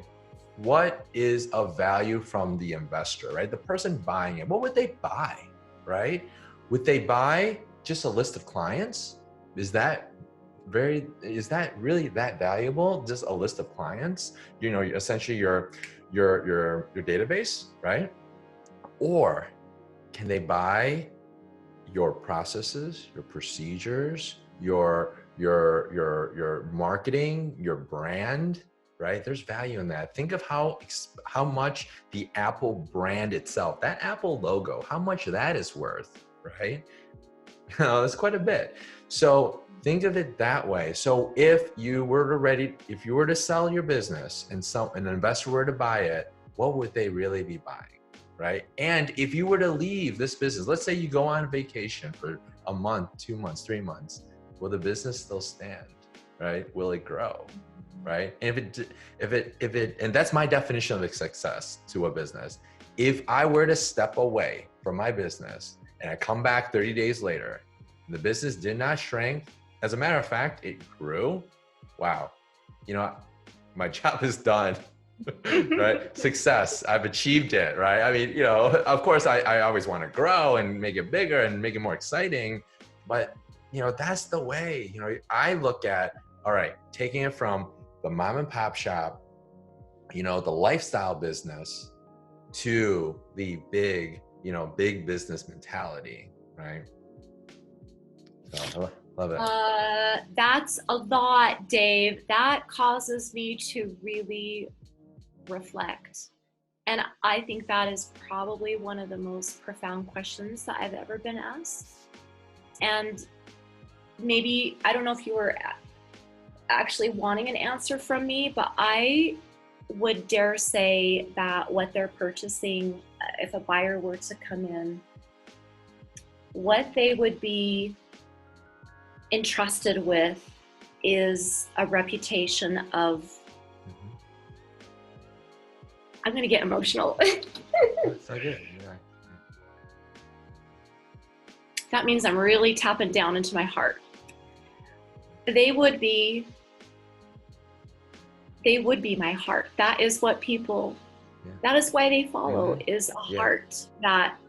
what is of value from the investor, right? The person buying it, what would they buy, right? Would they buy just a list of clients? Is that really that valuable? Just a list of clients, essentially your database, right? Or can they buy your processes, your procedures, your marketing, your brand, right? There's value in that. Think of how much the Apple brand itself, that Apple logo, how much that is worth, right? That's quite a bit. So think of it that way. So if you were to sell your business and an investor were to buy it, what would they really be buying? Right? And if you were to leave this business, let's say you go on vacation for a month, 2 months, 3 months, will the business still stand? Right? Will it grow? Right? And if it, and that's my definition of success to a business. If I were to step away from my business and I come back 30 days later, the business did not shrink. As a matter of fact, it grew. Wow. My job is done. Right? Success. I've achieved it, right? I mean, of course I always want to grow and make it bigger and make it more exciting, but that's the way, I look at, all right, taking it from the mom and pop shop, the lifestyle business to the big business mentality, right? So love it. That's a lot, Dave. That causes me to really reflect. And I think that is probably one of the most profound questions that I've ever been asked. And maybe, I don't know if you were actually wanting an answer from me, but I would dare say that what they're purchasing, if a buyer were to come in, what they would be entrusted with is a reputation of, Mhm. I'm going to get emotional. That's so good. Yeah. That means I'm really tapping down into my heart. They would be my heart. That is what people, Yeah. that is why they follow, Mhm. is a Yeah. heart that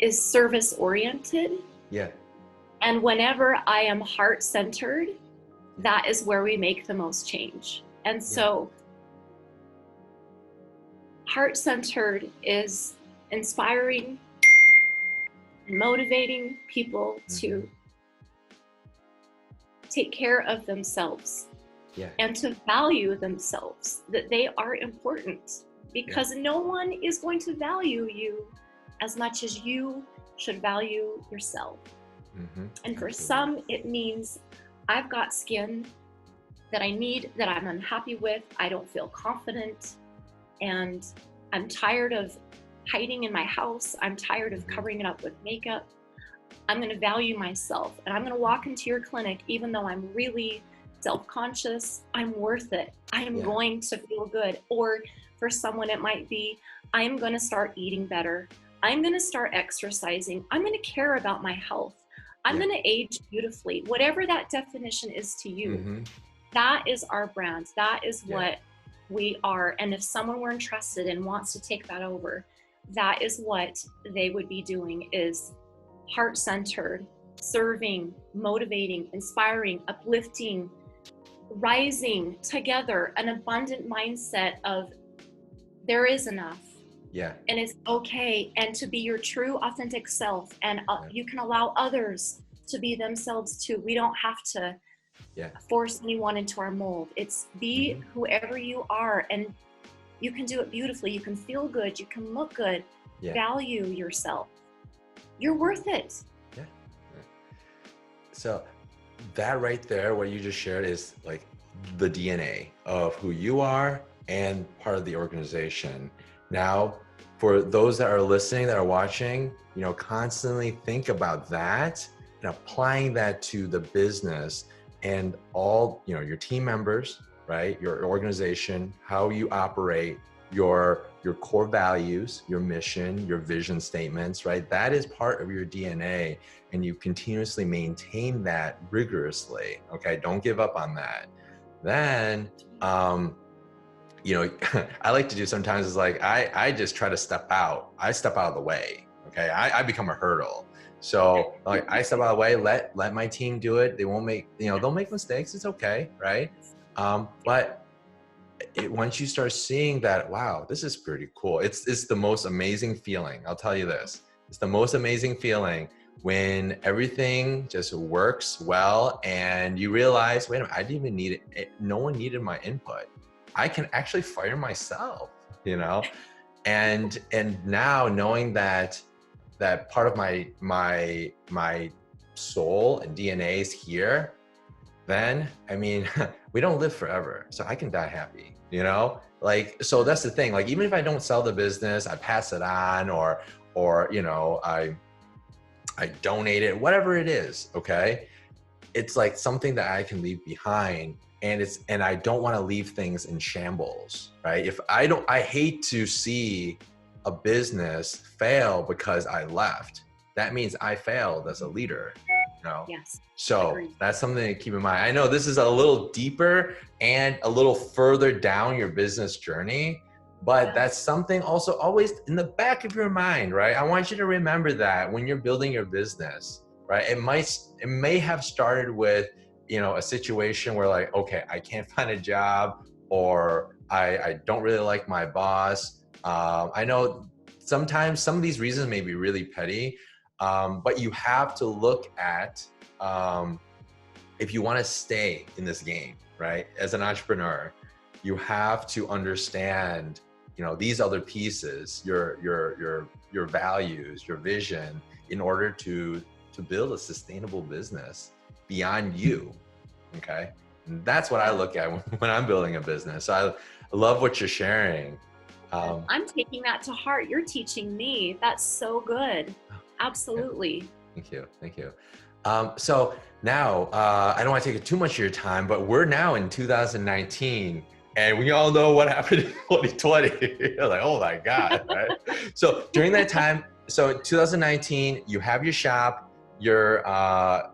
is service oriented. Yeah. And whenever I am heart centered, that is where we make the most change. And so heart centered is inspiring and motivating people to take care of themselves and to value themselves, that they are important, because no one is going to value you as much as you should value yourself. And for some, it means I've got skin that I need, that I'm unhappy with, I don't feel confident, and I'm tired of hiding in my house, I'm tired of covering it up with makeup. I'm going to value myself, and I'm going to walk into your clinic even though I'm really self-conscious. I'm worth it. I am going to feel good. Or for someone, it might be, I'm going to start eating better. I'm going to start exercising. I'm going to care about my health. I'm going to age beautifully. Whatever that definition is to you, that is our brand. That is what we are. And if someone were interested and wants to take that over, that is what they would be doing, is heart-centered, serving, motivating, inspiring, uplifting, rising together, an abundant mindset of there is enough. And it's okay, and to be your true authentic self, and you can allow others to be themselves too. We don't have to force anyone into our mold. It's be whoever you are, and you can do it beautifully. You can feel good, you can look good. Value yourself. You're worth it. So that right there, what you just shared, is like the DNA of who you are and part of the organization. Now, for those that are listening, that are watching, constantly think about that and applying that to the business and all, your team members, right? Your organization, how you operate, your core values, your mission, your vision statements, right? That is part of your DNA, and you continuously maintain that rigorously. Okay, don't give up on that. Then, I like to do sometimes is like, I just try to step out. I step out of the way. Okay, I become a hurdle. So like I step out of the way, let my team do it. They won't make, they'll make mistakes. It's okay, right? But once you start seeing that, wow, this is pretty cool. It's the most amazing feeling. I'll tell you this. It's the most amazing feeling when everything just works well and you realize, wait a minute, I didn't even need it. No one needed my input. I can actually fire myself, and now knowing that part of my soul and DNA is here, then, I mean, we don't live forever, so I can die happy, like, so that's the thing. Like, even if I don't sell the business, I pass it on, or I donate it, whatever it is. Okay. It's like something that I can leave behind, and I don't want to leave things in shambles, right? If I hate to see a business fail because I left. That means I failed as a leader, Yes. So Agreed. that's something to keep in mind. I know this is a little deeper and a little further down your business journey, but that's something also always in the back of your mind, right? I want you to remember that when you're building your business, right? It may have started with, a situation where, like, okay, I can't find a job, or I don't really like my boss. I know sometimes some of these reasons may be really petty, but you have to look at, if you want to stay in this game, right? As an entrepreneur, you have to understand, these other pieces, your values, your vision, in order to build a sustainable business beyond you. Okay. And that's what I look at when I'm building a business. So I love what you're sharing. I'm taking that to heart. You're teaching me. That's so good. Absolutely. Thank you. So now, I don't want to take too much of your time, but we're now in 2019, and we all know what happened in 2020. You're like, oh my God, right? So during that time, so 2019, you have your shop. Your, I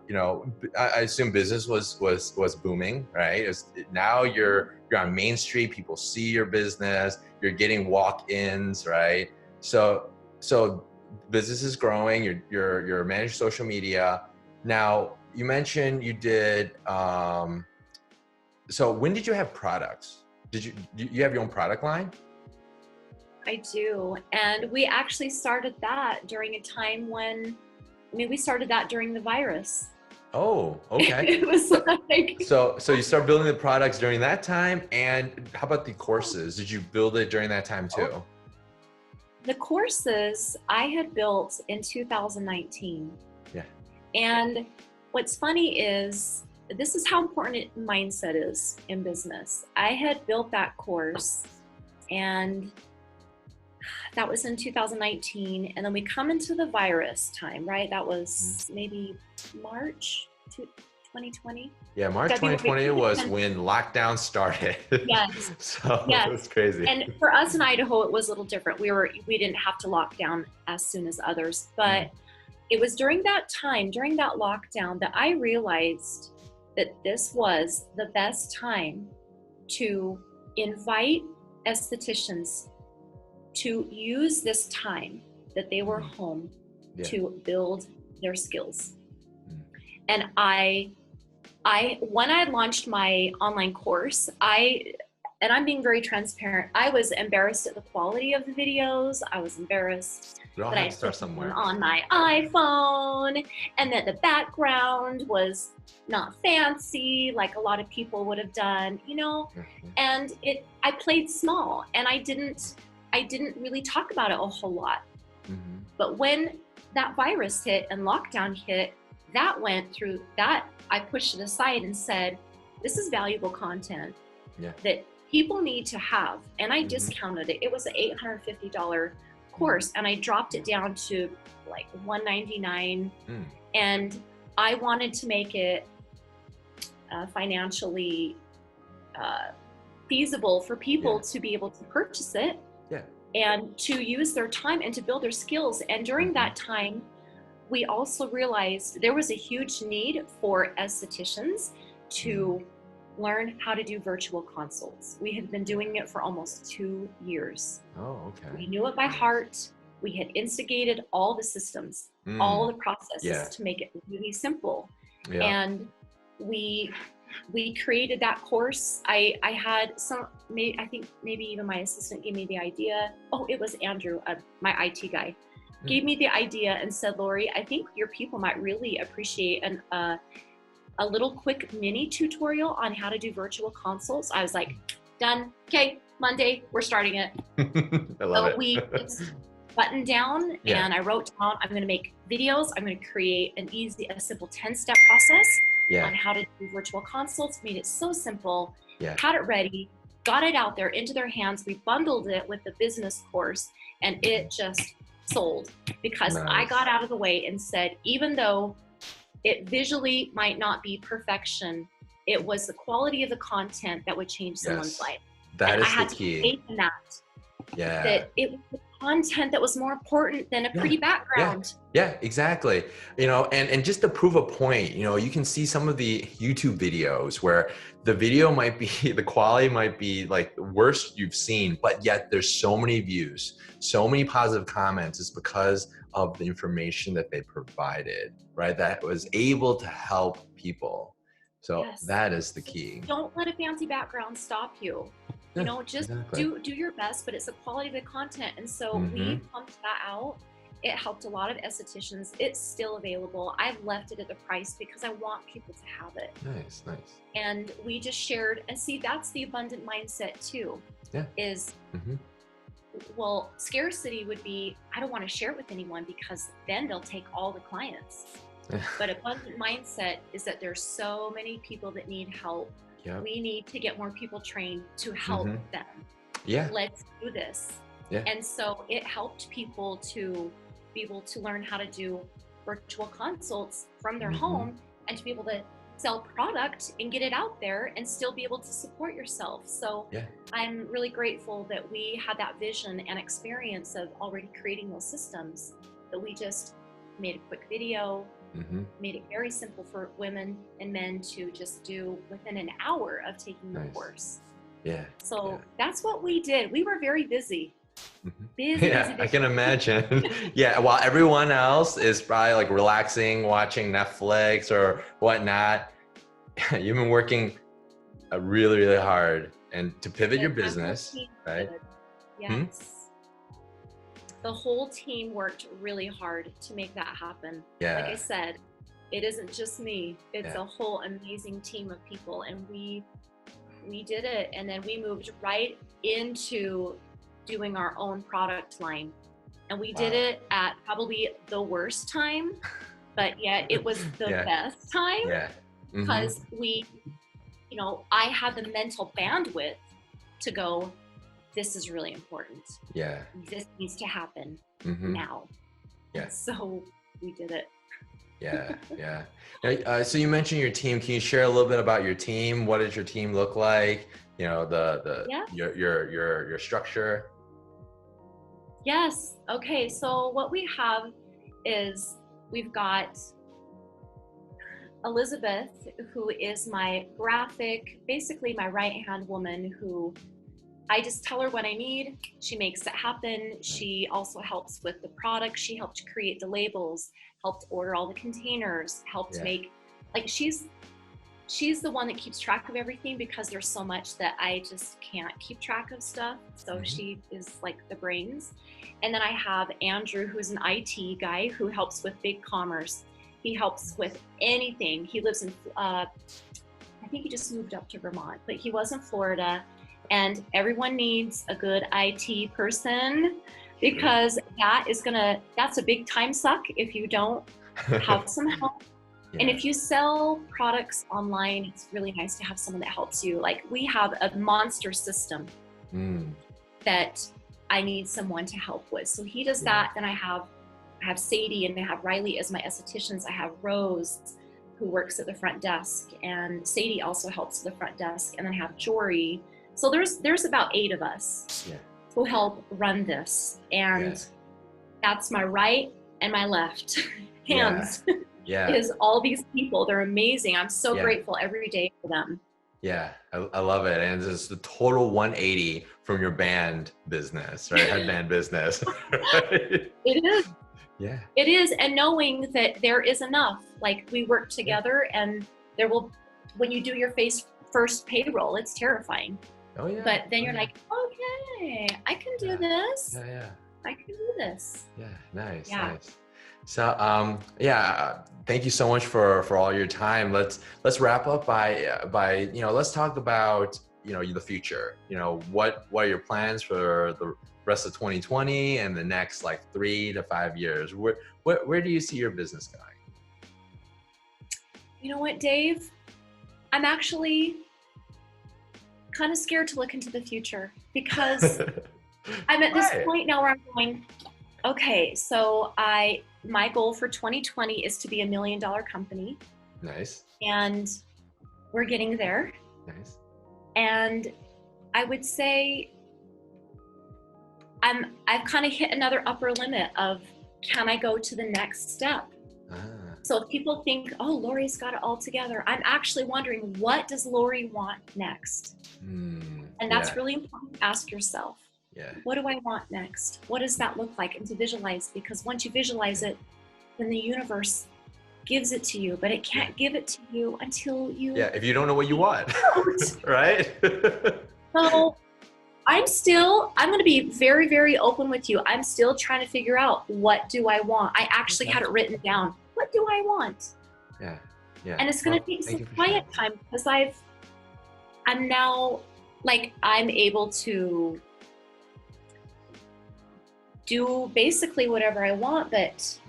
assume business was booming, right? Now you're on Main Street. People see your business. You're getting walk-ins, right? So business is growing. You're managing social media. Now, you mentioned you did, so when did you have products? You have your own product line? I do. And we actually started that during a time when, we started that during the virus. Oh, okay. It was like, So you start building the products during that time, and how about the courses? Did you build it during that time too? the courses I had built in 2019. Yeah. And what's funny is, this is how important mindset is in business. I had built that course, and that was in 2019. And then we come into the virus time, right? That was maybe March 2020. Yeah, March February 2020 was when lockdown started. Yes. So yes. it was crazy. And for us in Idaho, it was a little different. We didn't have to lock down as soon as others, but it was during that time, during that lockdown, that I realized that this was the best time to invite estheticians to use this time that they were home to build their skills. And when I launched my online course, and I'm being very transparent, I was embarrassed at the quality of the videos. I was embarrassed that I start somewhere on my iPhone, and that the background was not fancy like a lot of people would have done, and I played small, and I didn't really talk about it a whole lot. But when that virus hit and lockdown hit, that went through that, I pushed it aside and said, this is valuable content that people need to have. And I discounted it. It was an $850 course, and I dropped it down to like $199. And I wanted to make it financially feasible for people to be able to purchase it and to use their time and to build their skills. And during that time, we also realized there was a huge need for estheticians to learn how to do virtual consults. We had been doing it for almost 2 years. Oh, okay. We knew it by heart. We had instigated all the systems, all the processes to make it really simple. And we created that course. I had I think maybe even my assistant gave me the idea. Oh, it was Andrew, my IT guy. Gave me the idea and said, Lori, I think your people might really appreciate a little quick mini tutorial on how to do virtual consults. I was like, done. Okay, Monday, we're starting it. I love it. We buttoned down and I wrote down, I'm going to make videos. I'm going to create a simple 10-step process on how to do virtual consults. Made it so simple, had it ready, got it out there into their hands. We bundled it with the business course, and it just sold because I got out of the way and said, even though it visually might not be perfection, it was the quality of the content that would change someone's life. That is the key. Faith in that. That it was the content that was more important than a pretty background. Yeah, exactly. And just to prove a point, you can see some of the YouTube videos where the video might be, the quality might be like the worst you've seen, but yet there's so many views, so many positive comments. It's because of the information that they provided, right? That was able to help people. So that is the key. Don't let a fancy background stop you. Just do your best, but it's the quality of the content. And so we pumped that out. It helped a lot of estheticians. It's still available. I've left it at the price because I want people to have it. Nice. And we just shared, and see, that's the abundant mindset too. Well, scarcity would be, I don't want to share it with anyone because then they'll take all the clients. But abundant mindset is that there's so many people that need help. We need to get more people trained to help them. Let's do this. And so it helped people to be able to learn how to do virtual consults from their home, and to be able to sell product and get it out there and still be able to support yourself. So I'm really grateful that we had that vision and experience of already creating those systems, that we just made a quick video, made it very simple for women and men to just do within an hour of taking the course. So that's what we did. We were very busy. Busy. I can imagine. While everyone else is probably like relaxing, watching Netflix or whatnot, you've been working really, really hard and to pivot your business, right? Yes. The whole team worked really hard to make that happen. Like I said, it isn't just me. It's a whole amazing team of people, and we did it. And then we moved right into doing our own product line. And we did it at probably the worst time, but yet it was the best time because we, you know, I had the mental bandwidth to go, this is really important. This needs to happen now. So we did it. So you mentioned your team. Can you share a little bit about your team? What does your team look like? You know, your structure. Yes. Okay. So what we have is we've got Elizabeth, who is my graphic, basically my right-hand woman, who I just tell her what I need. She makes it happen. She also helps with the product. She helped create the labels, helped order all the containers, helped make, like, she's the one that keeps track of everything because there's so much that I just can't keep track of stuff. So she is like the brains. And then I have Andrew, who's an IT guy who helps with big commerce. He helps with anything. He lives in, I think he just moved up to Vermont, but he was in Florida. And everyone needs a good IT person because that's a big time suck if you don't have some help. And if you sell products online, it's really nice to have someone that helps you. Like, we have a monster system that I need someone to help with. So he does that. Then I have Sadie and I have Riley as my estheticians. I have Rose, who works at the front desk, and Sadie also helps at the front desk. And then I have Jory. So there's about 8 of us who help run this. And that's my right and my left hands. Is all these people. They're amazing. I'm so grateful every day for them. I love it. And it's the total 180 from your band business, right? Headband business. Right? It is. It is. And knowing that there is enough, like, we work together and there will, when you do your first payroll, it's terrifying. But then you're like, okay, I can do this. I can do this. Nice. So, thank you so much for all your time. Let's wrap up by let's talk about, the future. What are your plans for the rest of 2020 and the next like 3 to 5 years? Where do you see your business going? You know what, Dave? I'm actually kind of scared to look into the future because I'm at this point now where I'm going, okay, so my goal for 2020 is to be $1 million company. Nice. And we're getting there. Nice. And I would say I've kind of hit another upper limit of, can I go to the next step? So if people think, oh, Lori's got it all together, I'm actually wondering, what does Lori want next? And that's really important to ask yourself. What do I want next? What does that look like? And to visualize, because once you visualize it, then the universe gives it to you, but it can't give it to you until you... if you don't know what you want, right? So I'm going to be very, very open with you. I'm still trying to figure out, what do I want? I actually had it written down. What do I want? And it's going to take some quiet time because I'm now, like, I'm able to do basically whatever I want, but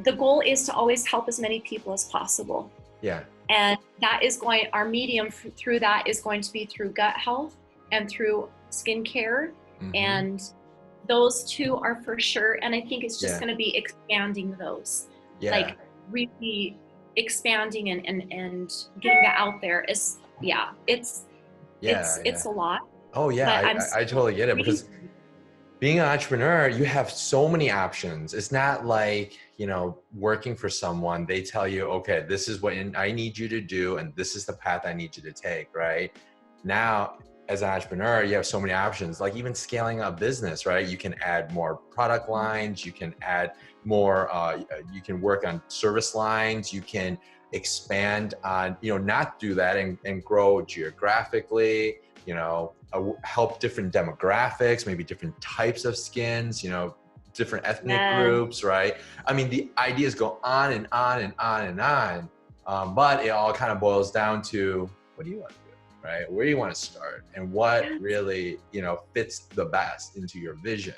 the goal is to always help as many people as possible. And that is our medium through that is going to be through gut health and through skincare and those two are for sure. And I think it's just Yeah. going to be expanding those, Yeah. like really expanding and getting that out there is, yeah, Yeah. it's Yeah. a lot, Oh yeah, but I totally get it, because crazy. being an entrepreneur, you have so many options. It's not like, working for someone, they tell you, okay, this is what I need you to do, and this is the path I need you to take, right? Now, as an entrepreneur, you have so many options, like even scaling a business, right? You can add more product lines, you can add more, you can work on service lines, you can expand on, not do that and grow geographically, help different demographics, maybe different types of skins, different ethnic Yeah. groups, right? I mean, the ideas go on and on and on and on, but it all kind of boils down to, what do you want to do, right? Where do you want to start, and what Yes. really, fits the best into your vision,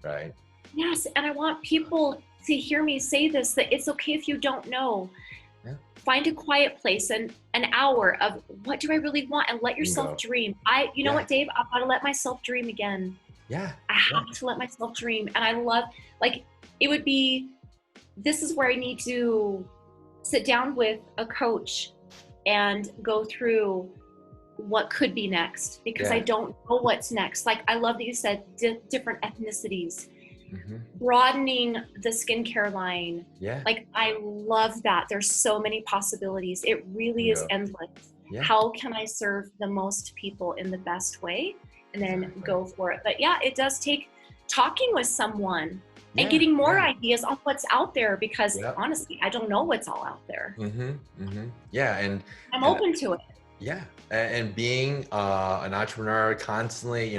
right? Yes. And I want people to hear me say this, that it's okay if you don't know. Yeah. Find a quiet place and an hour of what do I really want, and let yourself Bingo. dream. You know Yeah. what, Dave? I've got to let myself dream again. Yeah. I Yeah. have to let myself dream. And I love, like, it would be, this is where I need to sit down with a coach and go through what could be next, because I Yeah. don't know what's next. Like, I love that you said different ethnicities, Mm-hmm. broadening the skincare line. Yeah. Like, I love that. There's so many possibilities. It really is Bingo. endless. Yeah. How can I serve the most people in the best way? And then Exactly. go for it. But yeah, it does take talking with someone and Yeah. getting more Yeah. ideas on what's out there, because Yeah. honestly, I don't know what's all out there. Mm-hmm. Mm-hmm. Yeah. I'm And open to it. yeah, and being an entrepreneur, constantly,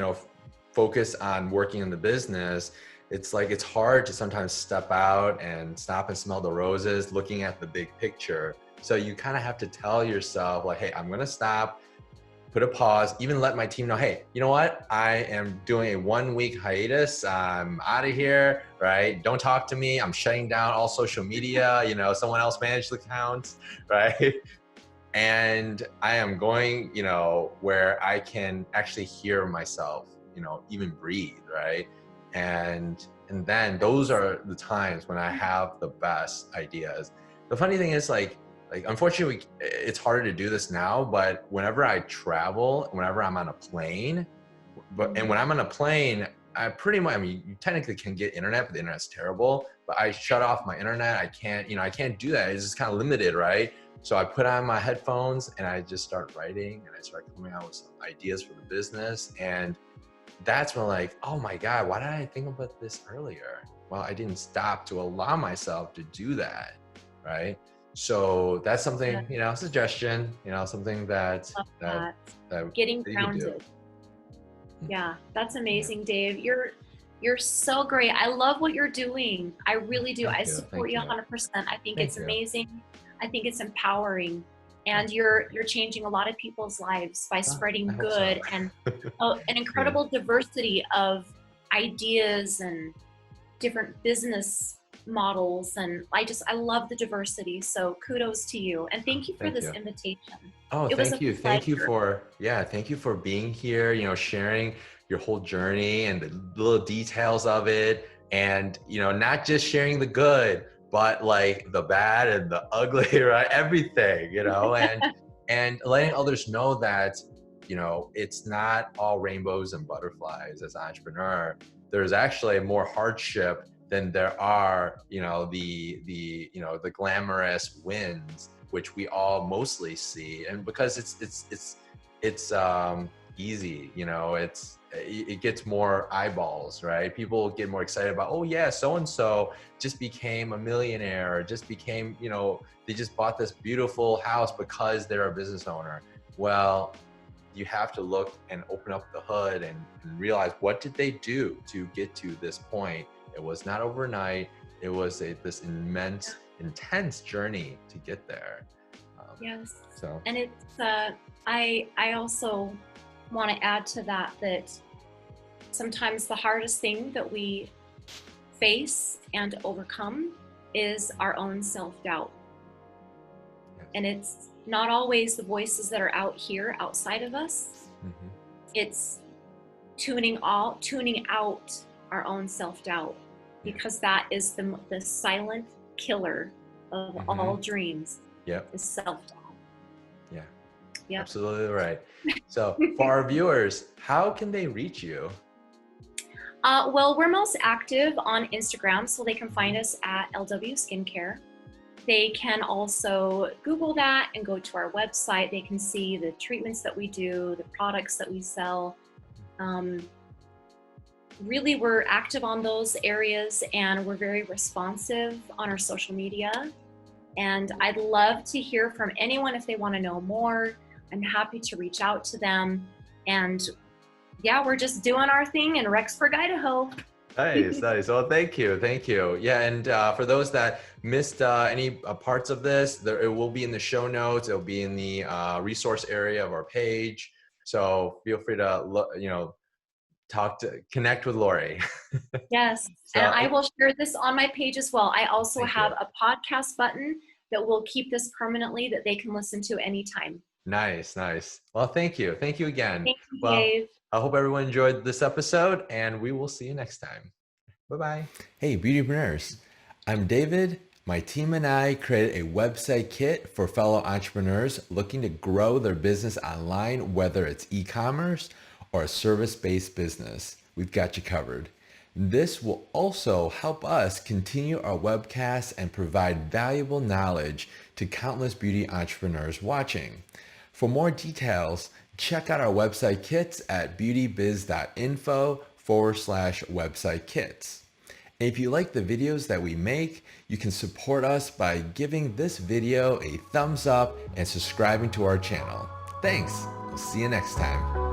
focus on working in the business, it's like it's hard to sometimes step out and stop and smell the roses, looking at the big picture. So you kind of have to tell yourself, like, hey, I'm gonna stop, put a pause, even let my team know, hey, you know what? I am doing a 1 week hiatus. I'm out of here, right? Don't talk to me. I'm shutting down all social media. Someone else manage the accounts, right? And I am going, where I can actually hear myself, even breathe, right? And then those are the times when I have the best ideas. The funny thing is, like unfortunately, it's harder to do this now, but whenever I travel, whenever I'm on a plane, and when I'm on a plane, I pretty much, I mean, you technically can get internet, but the internet's terrible. But I shut off my internet. I can't do that. It's just kind of limited, right? So I put on my headphones and I just start writing, and I start coming out with some ideas for the business. And that's when, like, oh my God, why didn't I think about this earlier? Well, I didn't stop to allow myself to do that, right? So that's something, suggestion, something that Love that that. that Getting you could do. grounded. Yeah, that's Yeah. amazing, Dave. You're so great. I love what you're doing. I really do. I Thank you. support Thank you you. 100%. I think Thank it's you. amazing. I think it's empowering. Yeah. And you're changing a lot of people's lives by Oh, I spreading hope so. good and an Yeah. incredible diversity of ideas and different business models. And I love the diversity. So kudos to you. And thank you for Thank this you. invitation. Oh, It was a thank you. Thank you pleasure. for, thank you for being here, sharing your whole journey and the little details of it. And, not just sharing the good, but like the bad and the ugly, right? Everything, and letting others know that, it's not all rainbows and butterflies as an entrepreneur. There's actually more hardship than there are, the glamorous wins, which we all mostly see. And because it's easy, it gets more eyeballs, right? People get more excited about, oh yeah, so and so just became a millionaire, or just became, they just bought this beautiful house because they're a business owner. Well, you have to look and open up the hood and realize, what did they do to get to this point? It was not overnight. It was this immense, intense journey to get there. Yes. So, And it's I also want to add to that sometimes the hardest thing that we face and overcome is our own self-doubt. yes. And it's not always the voices that are out here outside of us. Mm-hmm. It's tuning out our own self-doubt, because that is the silent killer of all dreams. Yep. Is self-doubt. Yeah. Yep. Absolutely right. So for our viewers, how can they reach you? Well, we're most active on Instagram, so they can find us at LW Skincare. They can also Google that and go to our website. They can see the treatments that we do, the products that we sell. Really, we're active on those areas, and we're very responsive on our social media. And I'd love to hear from anyone if they want to know more. I'm happy to reach out to them. And yeah, we're just doing our thing in Rexburg, Idaho. Nice, nice. Well, thank you, thank you. Yeah, and for those that missed any parts of this, it will be in the show notes. It'll be in the resource area of our page. So feel free to connect with Lori. Yes, and I will share this on my page as well. I also have a podcast button that will keep this permanently that they can listen to anytime. Nice, nice. Well, thank you. Thank you again. Thank you, Dave. I hope everyone enjoyed this episode, and we will see you next time. Bye-bye. Hey, Beautypreneurs. I'm David. My team and I created a website kit for fellow entrepreneurs looking to grow their business online, whether it's e-commerce or a service-based business. We've got you covered. This will also help us continue our webcasts and provide valuable knowledge to countless beauty entrepreneurs watching. For more details, check out our website kits at beautybiz.info/website kits. If you like the videos that we make, you can support us by giving this video a thumbs up and subscribing to our channel. Thanks. We'll see you next time.